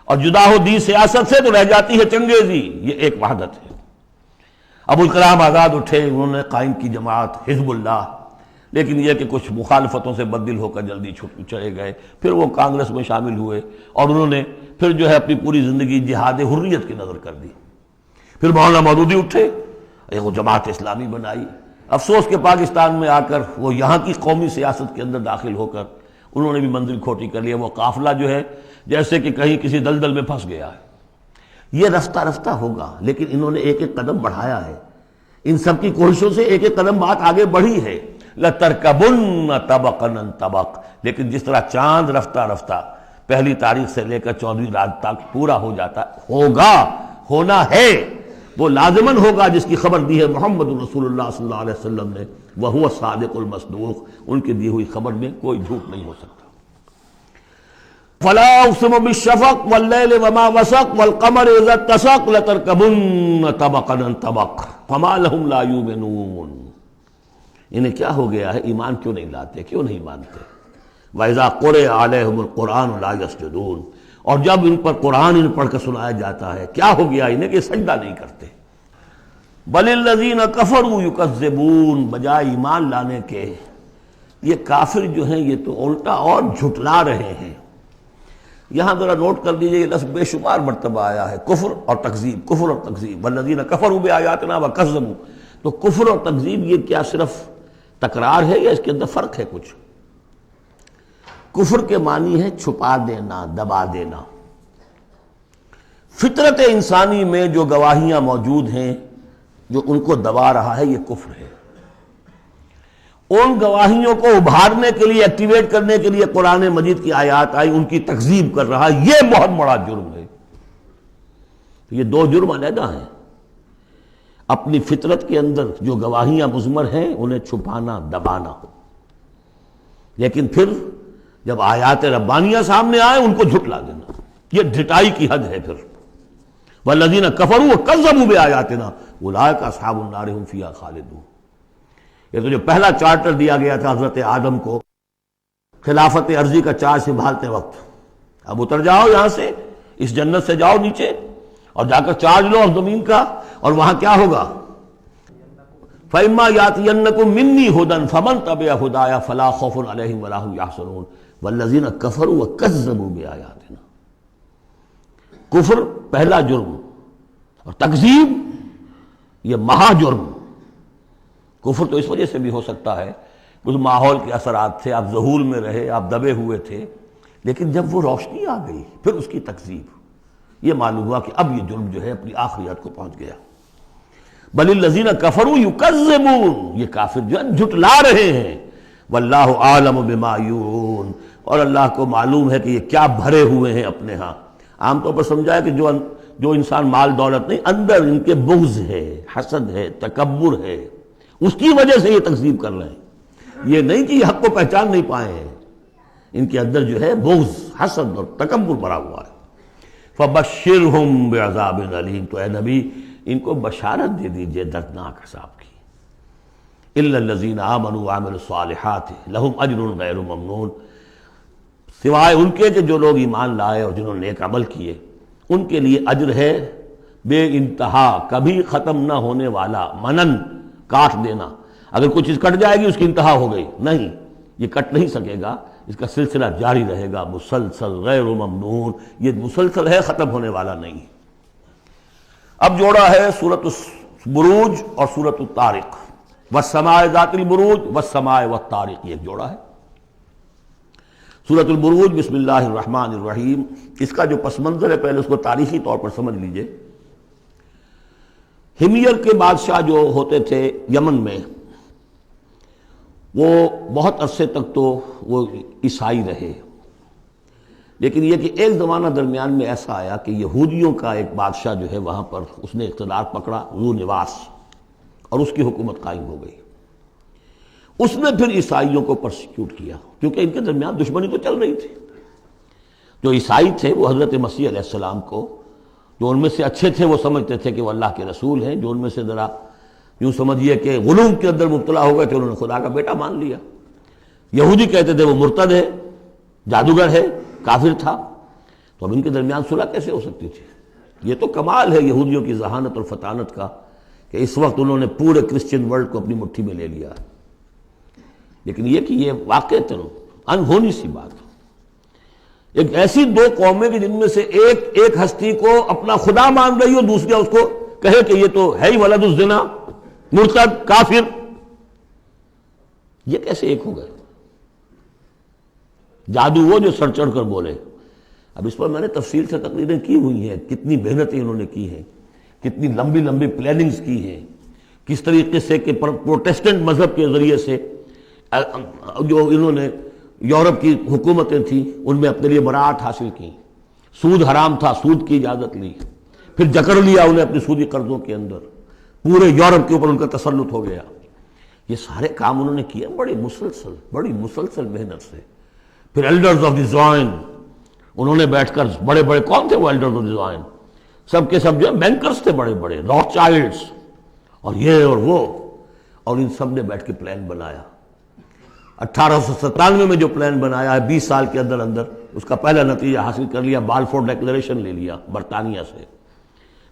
اور جدا ہو دین سیاست سے تو رہ جاتی ہے چنگیزی. یہ ایک وحدت ہے. ابوالکلام آزاد اٹھے، انہوں نے قائم کی جماعت حزب اللہ، لیکن یہ کہ کچھ مخالفتوں سے بددل ہو کر جلدی چلے گئے. پھر وہ کانگریس میں شامل ہوئے اور انہوں نے پھر جو ہے اپنی پوری زندگی جہاد حریت کی نظر کر دی. پھر مولانا مودودی اٹھے، ایک وہ جماعت اسلامی بنائی. افسوس کہ پاکستان میں آ کر وہ یہاں کی قومی سیاست کے اندر داخل ہو کر انہوں نے بھی منزل کھوٹی کر لیا. وہ قافلہ جو ہے جیسے کہ کہیں کسی دلدل میں پھنس گیا ہے. یہ رفتہ رفتہ ہوگا، لیکن انہوں نے ایک ایک قدم بڑھایا ہے. ان سب کی کوششوں سے ایک ایک قدم بات آگے بڑھی ہے. لَتَرْكَبُنَّ طَبَقًا عَنْ طَبَقٍ، لیکن جس طرح چاند رفتہ رفتہ پہلی تاریخ سے لے کر 14ویں رات تک پورا ہو جاتا ہوگا، ہونا ہے، وہ لازماً ہوگا جس کی خبر دی ہے محمد رسول اللہ صلی اللہ علیہ وسلم نے. وَهُوَ الصَّادِقُ الْمَصْدُوقُ، ان کی دی ہوئی خبر میں کوئی جھوٹ نہیں ہو سکتا. فلا اقسم بالشفق واللیل وما وسق والقمر اذا اتسق لتركبن طبقا عن طبق فما لهم لا يؤمنون. انہیں کیا ہو گیا ہے، ایمان کیوں نہیں لاتے، کیوں نہیں مانتے؟ واذا قرئ عليهم القرآن لا يسجدون، اور جب ان پر قرآن ان پڑھ کر سنایا جاتا ہے کیا ہو گیا انہیں کہ سجدہ نہیں کرتے. بل الذين كفروا يكذبون، بجائے ایمان لانے کے یہ کافر جو ہیں یہ تو الٹا اور جھٹلا رہے ہیں. یہاں ذرا نوٹ کر دیجئے، یہ لفظ بے شمار مرتبہ آیا ہے، کفر اور تکذیب، کفر اور تکذیب. والذین کفروا بآیاتنا وکذبوا، تو کفر اور تکذیب یہ کیا صرف تکرار ہے یا اس کے اندر فرق ہے کچھ؟ کفر کے معنی ہے چھپا دینا، دبا دینا. فطرت انسانی میں جو گواہیاں موجود ہیں جو ان کو دبا رہا ہے یہ کفر ہے. ان گواہیوں کو ابھارنے کے لیے، ایکٹیویٹ کرنے کے لیے قرآن مجید کی آیات آئی، ان کی تکذیب کر رہا ہے، یہ بہت بڑا جرم ہے. یہ دو جرم علیحدہ ہیں. اپنی فطرت کے اندر جو گواہیاں مضمر ہیں انہیں چھپانا، دبانا، لیکن پھر جب آیات ربانیہ سامنے آئے ان کو جھٹلا دینا، یہ ڈھٹائی کی حد ہے. پھر والذین کفروا وکذبوا بآیاتنا اولئک اصحاب النار هم فیہا خالدون. یہ تو جو پہلا چارٹر دیا گیا تھا حضرت آدم کو خلافت عرضی کا چارج سنبھالتے وقت، اب اتر جاؤ یہاں سے، اس جنت سے جاؤ نیچے اور جا کر چارج لو اور زمین کا، اور وہاں کیا ہوگا؟ فَإِمَّا يَأْتِيَنَّكُم مِّنِّي هُدًى فَمَن تَبِعَ هُدَايَ فَلَا خَوْفٌ عَلَيْهِمْ وَلَا هُمْ يَحْزَنُونَ وَالَّذِينَ كَفَرُوا وَكَذَّبُوا بِآيَاتِنَا۔ کفر پہلا جرم اور تکذیب یہ مہا جرم۔ کفر تو اس وجہ سے بھی ہو سکتا ہے کہ اس ماحول کے اثرات تھے، آپ ذہول میں رہے، آپ دبے ہوئے تھے، لیکن جب وہ روشنی آ گئی پھر اس کی تکذیب، یہ معلوم ہوا کہ اب یہ جرم جو ہے اپنی آخری حد کو پہنچ گیا۔ بل الذین کفروا یکذبون، یہ کافر جو ہے جھٹلا رہے ہیں، واللہ عالم بما یوعون، اور اللہ کو معلوم ہے کہ یہ کیا بھرے ہوئے ہیں اپنے ہاں۔ عام طور پر سمجھا ہے کہ جو انسان مال دولت نہیں، اندر ان کے بغض ہے، حسد ہے، تکبر ہے، اس کی وجہ سے یہ تکذیب کر رہے ہیں، یہ نہیں کہ یہ حق کو پہچان نہیں پائے ہیں، ان کے اندر جو ہے بغض، حسد اور تکبر بھرا ہوا ہے۔ فبشرہم بعذاب علیم، تو اے نبی ان کو بشارت دے دیجئے دردناک عذاب کی۔ الا الذین آمنوا وعملوا الصالحات لہم اجر غیر ممنون، سوائے ان کے کہ جو لوگ ایمان لائے اور جنہوں نے نیک عمل کیے، ان کے لیے اجر ہے بے انتہا، کبھی ختم نہ ہونے والا، منن کاٹ دینا، اگر کوئی چیز کٹ جائے گی اس کی انتہا ہو گئی، نہیں، یہ کٹ نہیں سکے گا، اس کا سلسلہ جاری رہے گا، مسلسل غیر ممنون، یہ مسلسل ہے، ختم ہونے والا نہیں۔ اب جوڑا ہے سورۃ البروج اور سورۃ الطارق، والسماء ذات البروج والسماء والطارق، یہ ایک جوڑا ہے۔ سورۃ البروج بسم اللہ الرحمن الرحیم، اس کا جو پس منظر ہے پہلے اس کو تاریخی طور پر سمجھ لیجئے۔ ہمیر کے بادشاہ جو ہوتے تھے یمن میں، وہ بہت عرصے تک تو وہ عیسائی رہے، لیکن یہ کہ ایک زمانہ درمیان میں ایسا آیا کہ یہودیوں کا ایک بادشاہ جو ہے وہاں پر اس نے اقتدار پکڑا، ذو نواس، اور اس کی حکومت قائم ہو گئی۔ اس نے پھر عیسائیوں کو پرسیکیوٹ کیا، کیونکہ ان کے درمیان دشمنی تو چل رہی تھی۔ جو عیسائی تھے وہ حضرت مسیح علیہ السلام کو، جو ان میں سے اچھے تھے وہ سمجھتے تھے کہ وہ اللہ کے رسول ہیں، جو ان میں سے ذرا یوں سمجھیے کہ غلو کے اندر مبتلا ہو گئے تھے، انہوں نے خدا کا بیٹا مان لیا۔ یہودی کہتے تھے وہ مرتد ہے، جادوگر ہے، کافر تھا۔ تو اب ان کے درمیان صلح کیسے ہو سکتی تھی؟ یہ تو کمال ہے یہودیوں کی ذہانت اور فطانت کا کہ اس وقت انہوں نے پورے کرسچن ورلڈ کو اپنی مٹھی میں لے لیا۔ لیکن یہ کہ یہ واقعتاً انہونی سی بات، ایک ایسی دو قومیں کہ جن میں سے ایک ہستی کو اپنا خدا مان رہی ہو، دوسری اس کو کہے کہ یہ تو ہے ہی ولد الزنا، مرتد، کافر، یہ کیسے ایک ہو گئے؟ جادو وہ جو سر چڑھ کر بولے۔ اب اس پر میں نے تفصیل سے تقریریں کی ہوئی ہیں، کتنی محنتیں انہوں نے کی ہیں، کتنی لمبی لمبی پلاننگز کی ہیں، کس طریقے سے کہ پروٹیسٹنٹ مذہب کے ذریعے سے جو انہوں نے یورپ کی حکومتیں تھیں ان میں اپنے لیے براعت حاصل کی، سود حرام تھا، سود کی اجازت لی، پھر جکڑ لیا انہیں اپنی سودی قرضوں کے اندر، پورے یورپ کے اوپر ان کا تسلط ہو گیا۔ یہ سارے کام انہوں نے کیے بڑی مسلسل محنت سے۔ پھر ایلڈرز آف دی زوائن، انہوں نے بیٹھ کر، بڑے بڑے کون تھے وہ ایلڈرز آف دی زوائن؟ سب کے سب جو بینکرز تھے بڑے بڑے، راک چائلڈز اور یہ اور وہ، اور ان سب نے بیٹھ کے پلان بنایا۔ 1897 میں جو پلان بنایا ہے، 20 سال کے اندر اندر اس کا پہلا نتیجہ حاصل کر لیا، بالفور ڈیکلریشن لے لیا برطانیہ سے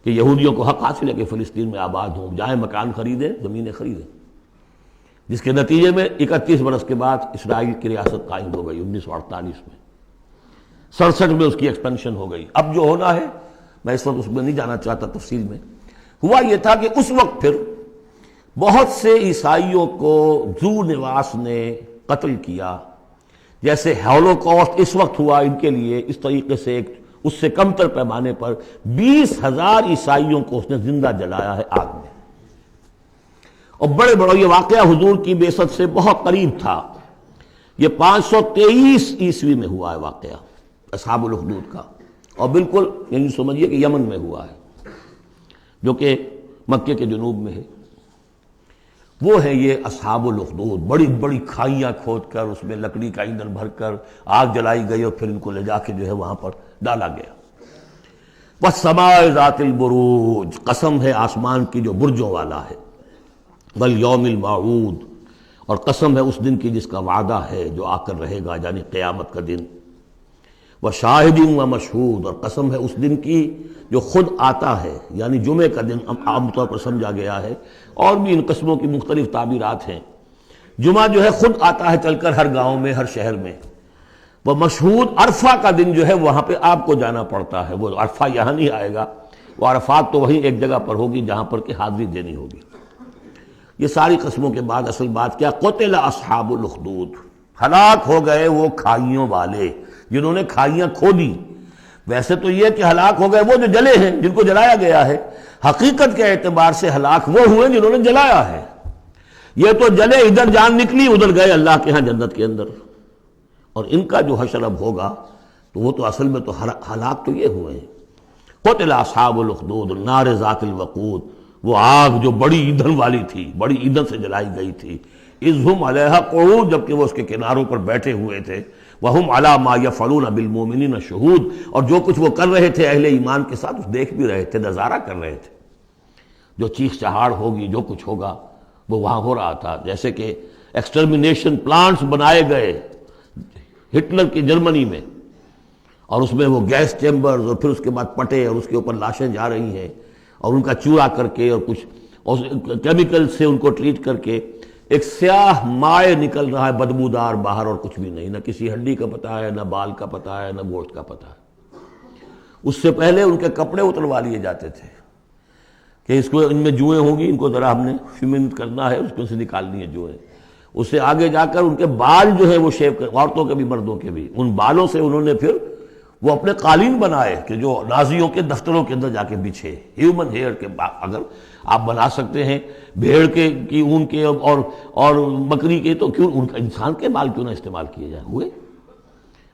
کہ یہودیوں کو حق حاصل ہے کہ فلسطین میں آباد ہوں، جائیں مکان خریدیں، زمینیں خریدیں، جس کے نتیجے میں 31 برس کے بعد اسرائیل کی ریاست قائم ہو گئی 1948 میں، 67 میں اس کی ایکسپینشن ہو گئی۔ اب جو ہونا ہے، میں اس وقت اس میں نہیں جانا چاہتا تفصیل میں، ہوا یہ تھا کہ اس وقت پھر بہت سے عیسائیوں کو ذو نواس نے قتل کیا، جیسے ہولوکاسٹ اس وقت ہوا ان کے لیے، اس طریقے سے اس سے کمتر پیمانے پر 20,000 عیسائیوں کو اس نے زندہ جلایا ہے آگ میں۔ اور بڑے بڑا یہ واقعہ حضور کی بعثت سے بہت قریب تھا، یہ 523 عیسوی میں ہوا ہے واقعہ اصحاب الاخدود کا، اور بالکل یعنی سمجھیے کہ یمن میں ہوا ہے، جو کہ مکے کے جنوب میں ہے۔ وہ ہے یہ اصحاب الاخدود، بڑی بڑی کھائیاں کھود کر اس میں لکڑی کا ایندھن بھر کر آگ جلائی گئی اور پھر ان کو لے جا کے جو ہے وہاں پر ڈالا گیا۔ والسماء ذات البروج، قسم ہے آسمان کی جو برجوں والا ہے، والیوم الموعود، اور قسم ہے اس دن کی جس کا وعدہ ہے جو آ کر رہے گا، یعنی قیامت کا دن۔ وشاہد و مشہود، اور قسم ہے اس دن کی جو خود آتا ہے، یعنی جمعے کا دن عام طور پر سمجھا گیا ہے، اور بھی ان قسموں کی مختلف تعبیرات ہیں۔ جمعہ جو ہے خود آتا ہے چل کر ہر گاؤں میں، ہر شہر میں۔ وہ مشہود، عرفہ کا دن جو ہے وہاں پہ آپ کو جانا پڑتا ہے، وہ عرفہ یہاں نہیں آئے گا، وہ عرفات تو وہیں ایک جگہ پر ہوگی جہاں پر کہ حاضری دینی ہوگی۔ یہ ساری قسموں کے بعد اصل بات کیا؟ قتل اصحاب الاخدود، ہلاک ہو گئے وہ کھائیوں والے جنہوں نے کھائیاں کھودی۔ ویسے تو یہ کہ ہلاک ہو گئے وہ جو جلے ہیں، جن کو جلایا گیا ہے، حقیقت کے اعتبار سے ہلاک وہ ہوئے جنہوں نے جلایا ہے۔ یہ تو جلے، ادھر جان نکلی، ادھر گئے اللہ کے ہاں جنت کے اندر، اور ان کا جو حشر اب ہوگا تو وہ تو اصل میں تو ہلاک تو یہ ہوئے ہیں۔ قتل اصحاب الاخدود النار ذات الوقود، وہ آگ جو بڑی ایندھن والی تھی، بڑی ایندھن سے جلائی گئی تھی۔ اذ ہم علیہا قعود، جبکہ وہ اس کے کناروں پر بیٹھے ہوئے تھے۔ وہم علی ما یفعلون بالمؤمنین شہود، اور جو کچھ وہ کر رہے تھے اہل ایمان کے ساتھ اس دیکھ بھی رہے تھے، نظارہ کر رہے تھے۔ جو چیخ چہاڑ ہوگی، جو کچھ ہوگا وہ وہاں ہو رہا تھا۔ جیسے کہ ایکسٹرمینیشن پلانٹس بنائے گئے ہٹلر کی جرمنی میں، اور اس میں وہ گیس چیمبرز، اور پھر اس کے بعد پٹے، اور اس کے اوپر لاشیں جا رہی ہیں، اور ان کا چورا کر کے اور کچھ کیمیکل سے ان کو ٹریٹ کر کے ایک سیاہ مائع نکل رہا ہے بدبودار باہر، اور کچھ بھی نہیں، نہ کسی ہڈی کا پتہ ہے، نہ بال کا پتہ ہے، نہ گوشت کا پتہ ہے۔ اس سے پہلے ان کے کپڑے اتروا لیے جاتے تھے کہ اس کو، ان میں جوئیں ہوں گی، ان کو ذرا ہم نے فیمن کرنا ہے، اس کو سے نکالنی ہے جوئیں۔ اس سے آگے جا کر ان کے بال جو ہے وہ شیو کر، عورتوں کے بھی مردوں کے بھی، ان بالوں سے انہوں نے پھر وہ اپنے قالین بنائے کہ جو نازیوں کے دفتروں کے اندر جا کے بچھے۔ ہیومن ہیئر کے، اگر آپ بنا سکتے ہیں بھیڑ کے کی اون کے اور بکری کے، تو کیوں ان کا انسان کے بال کیوں نہ استعمال کیے جائیں؟ ہوئے،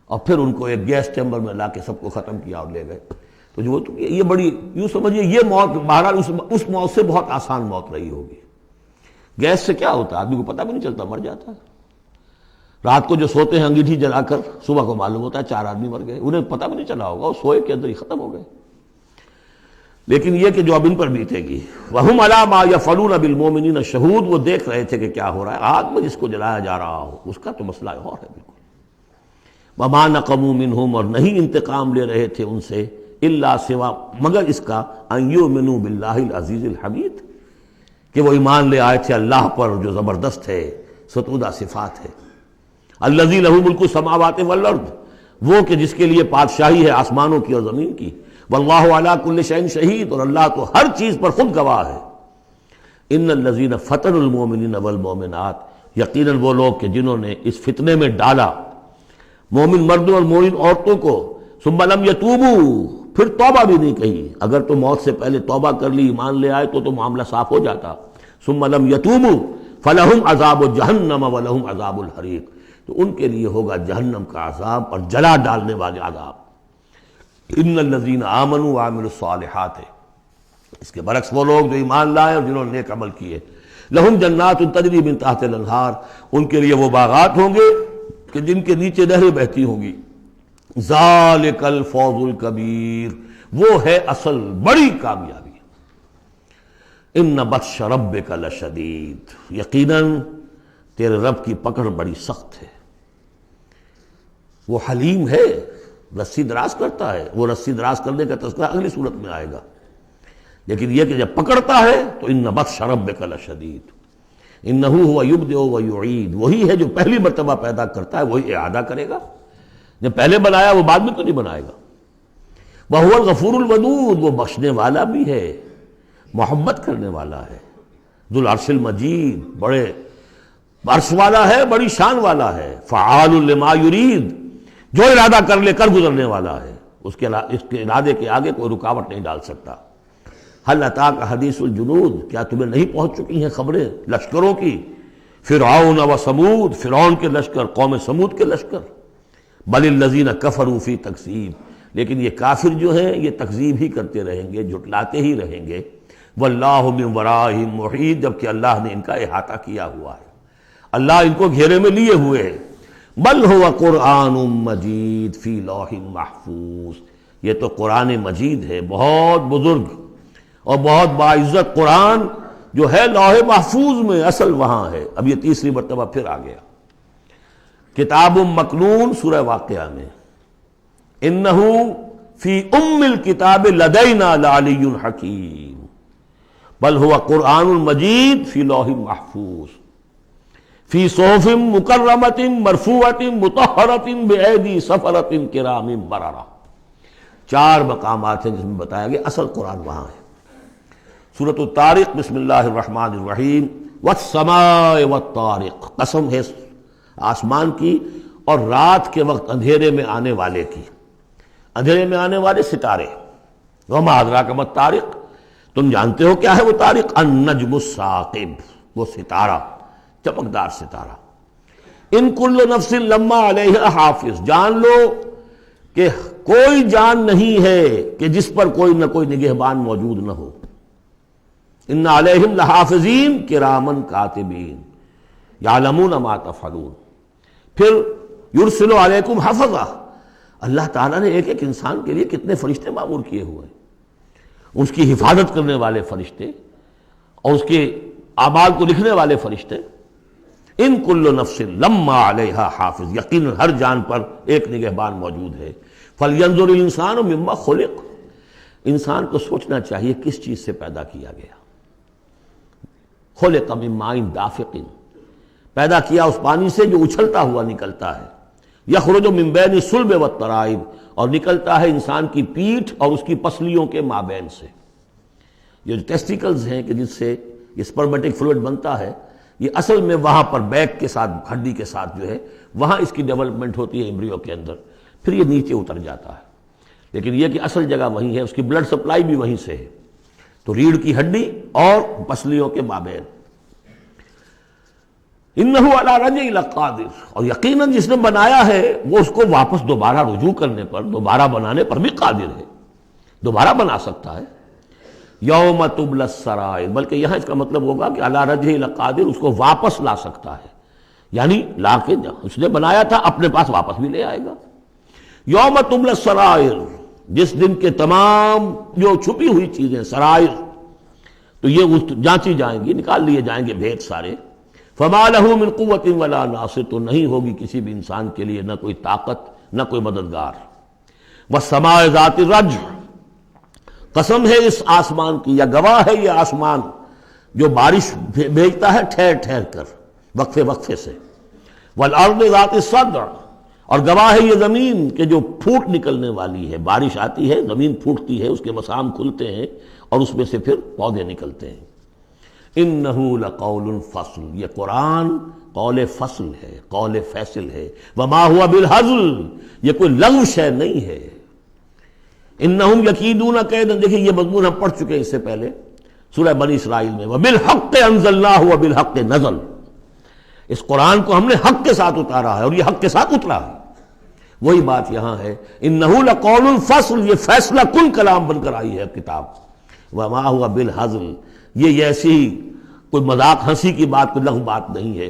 اور پھر ان کو ایک گیس چیمبر میں لا کے سب کو ختم کیا اور لے گئے۔ تو جو یہ بڑی، یوں سمجھیے یہ موت بہرحال اس موت سے بہت آسان موت رہی ہوگی۔ گیس سے کیا ہوتا ہے؟ آدمی کو پتہ بھی نہیں چلتا، مر جاتا ہے۔ رات کو جو سوتے ہیں انگیٹھی جلا کر، صبح کو معلوم ہوتا ہے 4 آدمی مر گئے، انہیں پتہ بھی نہیں چلا ہوگا، وہ سوئے کے اندر ہی ختم ہو گئے۔ لیکن یہ کہ جو اب ان پر بیتے گی، وَهُمْ عَلَىٰ مَا يَفْعَلُونَ بِالْمُؤْمِنِينَ شَهُودٌ، وہ دیکھ رہے تھے کہ کیا ہو رہا ہے، آگ میں جس کو جلایا جا رہا ہو اس کا تو مسئلہ اور ہے بالکل۔ وَمَا نَقَمُوا مِنْهُمْ، اور نہیں انتقام لے رہے تھے ان سے، إِلَّا سوا، مگر اس کا، أَن يُؤْمِنُوا بِاللَّهِ الْعَزِيزِ الْحَمِيدِ، کہ وہ ایمان لے آئے تھے اللہ پر جو زبردست ہے، ستودہ صفات ہے۔ الذی لہ ملک السماوات والارض، وہ کہ جس کے لیے بادشاہی ہے آسمانوں کی اور زمین کی۔ واللہ علی کل شیء شہید، اور اللہ تو ہر چیز پر خود گواہ ہے۔ ان الذین فتنوا المؤمنین والمؤمنات، یقیناً وہ لوگ کہ جنہوں نے اس فتنے میں ڈالا مومن مردوں اور مومن عورتوں کو، ثم لم یتوبوا، پھر توبہ بھی نہیں کہی۔ اگر تو موت سے پہلے توبہ کر لی، ایمان لے آئے تو معاملہ صاف ہو جاتا۔ ثم لم یتوبوا فلہم عذاب جہنم ولہم عذاب الحریق، تو ان کے لیے ہوگا جہنم کا عذاب اور جلا ڈالنے والے عذاب۔ ان الذین آمنوا وعملوا الصالحات، اس کے برعکس وہ لوگ جو ایمان لائے اور جنہوں نے نیک عمل کیے، لہم جنات تجری من تحت الانہار، ان کے لیے وہ باغات ہوں گے کہ جن کے نیچے نہریں بہتی ہوں گی۔ ذالک الفوز الکبیر، وہ ہے اصل بڑی کامیابی۔ ان بطش ربک لشدید، یقیناً تیرے رب کی پکڑ بڑی سخت ہے۔ وہ حلیم ہے، رسی دراز کرتا ہے، وہ رسی دراز کرنے کا تذکرہ اگلی صورت میں آئے گا، لیکن یہ کہ جب پکڑتا ہے تو ان بطش ربک لشدید، انہ هو یبدئ ویعید، وہی ہے جو پہلی مرتبہ پیدا کرتا ہے وہی اعادہ کرے گا۔ جب پہلے بنایا وہ بعد میں تو نہیں بنائے گا۔ وہو الغفور الودود، وہ بخشنے والا بھی ہے، محبت کرنے والا ہے۔ ذو العرش المجید، بڑے عرش والا ہے، بڑی شان والا ہے۔ فعال لما یرید، جو ارادہ کر لے کر گزرنے والا ہے، اس کے ارادے کے آگے کوئی رکاوٹ نہیں ڈال سکتا۔ هل اتاک حدیث الجنود، کیا تمہیں نہیں پہنچ چکی ہیں خبریں لشکروں کی؟ فرعون و سمود، فرعون کے لشکر، قوم سمود کے لشکر۔ بل الذین کفروا فی تکذیب، لیکن یہ کافر جو ہیں یہ تکذیب ہی کرتے رہیں گے، جھٹلاتے ہی رہیں گے۔ واللہ من ورائہم محیط، جبکہ اللہ نے ان کا احاطہ کیا ہوا ہے، اللہ ان کو گھیرے میں لیے ہوئے ہے۔ بل هو قرآن مجید فی لوح محفوظ، یہ تو قرآن مجید ہے، بہت بزرگ اور بہت باعزت قرآن جو ہے لوح محفوظ میں، اصل وہاں ہے۔ اب یہ تیسری مرتبہ پھر آ گیا۔ کتاب مکنون، سورہ واقعہ میں انہ فی ام الکتاب لدینا لعلی حکیم بل هو قرآن مجید فی لوح محفوظ فی صحف مکرمۃ مرفوعۃ مطہرۃ بایدی سفرۃ کرام بررہ. 4 مقامات ہیں جس میں بتایا گیا اصل قرآن وہاں ہے. سورۃ الطارق بسم اللہ الرحمن الرحیم والسماء والطارق، قسم ہے آسمان کی اور رات کے وقت اندھیرے میں آنے والے کی. اندھیرے میں آنے والے ستارے. وما ادراک ما الطارق، تم جانتے ہو کیا ہے وہ طارق؟ النجم الثاقب، وہ ستارہ، چمکدار ستارہ. ان کل نفس لما علیہا حافظ، جان لو کہ کوئی جان نہیں ہے کہ جس پر کوئی نہ کوئی نگہبان موجود نہ ہو. ان علیہم لحافظین کرامن کاتبین یعلمون ما تفعلون. پھر یرسل علیکم حفظہ، اللہ تعالیٰ نے ایک ایک انسان کے لیے کتنے فرشتے معمور کیے ہوئے ہیں، اس کی حفاظت کرنے والے فرشتے اور اس کے اعمال کو لکھنے والے فرشتے. ان کل نفس لما علیہا حافظ، یقیناً ہر جان پر ایک نگہبان موجود ہے. فلینظر الانسان مما خلق، انسان کو سوچنا چاہیے کس چیز سے پیدا کیا گیا. خلق من ماء دافق، پیدا کیا اس پانی سے جو اچھلتا ہوا نکلتا ہے. یخرج من بین الصلب والترائب، اور نکلتا ہے انسان کی پیٹھ اور اس کی پسلیوں کے مابین سے. یہ جو ٹیسٹیکلز ہیں کہ جس سے اسپرمیٹک فلوئڈ بنتا ہے، یہ اصل میں وہاں پر بیک کے ساتھ، ہڈی کے ساتھ جو ہے وہاں اس کی ڈیولپمنٹ ہوتی ہے ایمبریو کے اندر، پھر یہ نیچے اتر جاتا ہے. لیکن یہ کہ اصل جگہ وہیں ہے، اس کی بلڈ سپلائی بھی وہیں سے ہے. تو ریڑھ کی ہڈی اور پسلیوں کے مابین. انہ علی رجعہ لقادر، اور یقیناً جس نے بنایا ہے وہ اس کو واپس دوبارہ رجوع کرنے پر، دوبارہ بنانے پر بھی قادر ہے، دوبارہ بنا سکتا ہے. یوم تبلی السرائر، بلکہ یہاں اس کا مطلب ہوگا کہ علی رجعہ لقادر، اس کو واپس لا سکتا ہے، یعنی لا کے اس نے بنایا تھا اپنے پاس واپس بھی لے آئے گا. یوم تبلی السرائر، جس دن کے تمام جو چھپی ہوئی چیزیں سرائر، تو یہ جانچی جائیں گی، نکال لیے جائیں گے بھید سارے. فما له من قوت ولا ناصر، تو نہیں ہوگی کسی بھی انسان کے لیے نہ کوئی طاقت نہ کوئی مددگار. والسماء ذات الرجع، قسم ہے اس آسمان کی، یا گواہ ہے یہ آسمان جو بارش بھیجتا ہے ٹھہر ٹھہر کر، وقفے وقفے سے. والارض ذات الصدع، اور گواہ ہے یہ زمین کہ جو پھوٹ نکلنے والی ہے، بارش آتی ہے زمین پھوٹتی ہے، اس کے مسام کھلتے ہیں اور اس میں سے پھر پودے نکلتے ہیں. انہ لقول فصل، یہ قرآن قول فصل ہے، قول فیصل ہے. وما هو بالہزل، یہ کوئی لغو شے نہیں ہے. انہم یکیدون کیدا، دیکھیں یہ مضمون ہم پڑھ چکے ہیں اس سے پہلے سورہ بنی اسرائیل میں. وبالحق انزلناہ وبالحق نزل، اس قرآن کو ہم نے حق کے ساتھ اتارا ہے اور یہ حق کے ساتھ اترا ہے. وہی بات یہاں ہے، انہ لقول فصل، یہ فیصلہ کن کلام بن کر آئی ہے کتاب. وما هو بالہزل، یہ ایسی کوئی مذاق ہنسی کی بات، کوئی لغو بات نہیں ہے.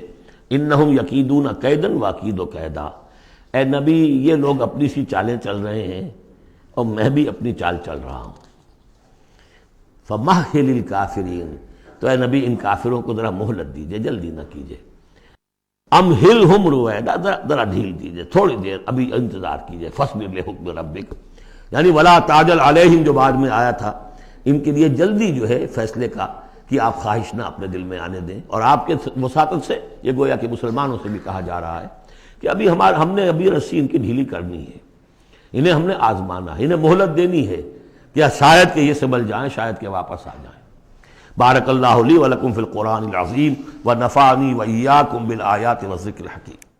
انہم یکیدون کیدن واکید کیدا، اے نبی یہ لوگ اپنی سی چالیں چل رہے ہیں اور میں بھی اپنی چال چل رہا ہوں. فمہل الکافرین، تو اے نبی ان کافروں کو ذرا مہلت دیجئے، جلدی نہ کیجئے. امہلہم رویدا، ذرا ڈھیل دیجئے، تھوڑی دیر ابھی انتظار کیجئے. فاصبر لحکم ربک، یعنی ولا تعجل علیہم جو بعد میں آیا تھا، ان کے لیے جلدی جو ہے فیصلے کا کہ آپ خواہش نہ اپنے دل میں آنے دیں. اور آپ کے وساطت سے یہ گویا کہ مسلمانوں سے بھی کہا جا رہا ہے کہ ہم نے ابھی رسی ان کی ڈھیلی کرنی ہے، انہیں ہم نے آزمانا ہے، انہیں مہلت دینی ہے کہ شاید کہ یہ سنبھل جائیں، شاید کہ واپس آ جائیں. بارک اللہ لی ولکم فی القرآن العظیم ونفعنی وإیاکم بالآیات والذکر الحکیم.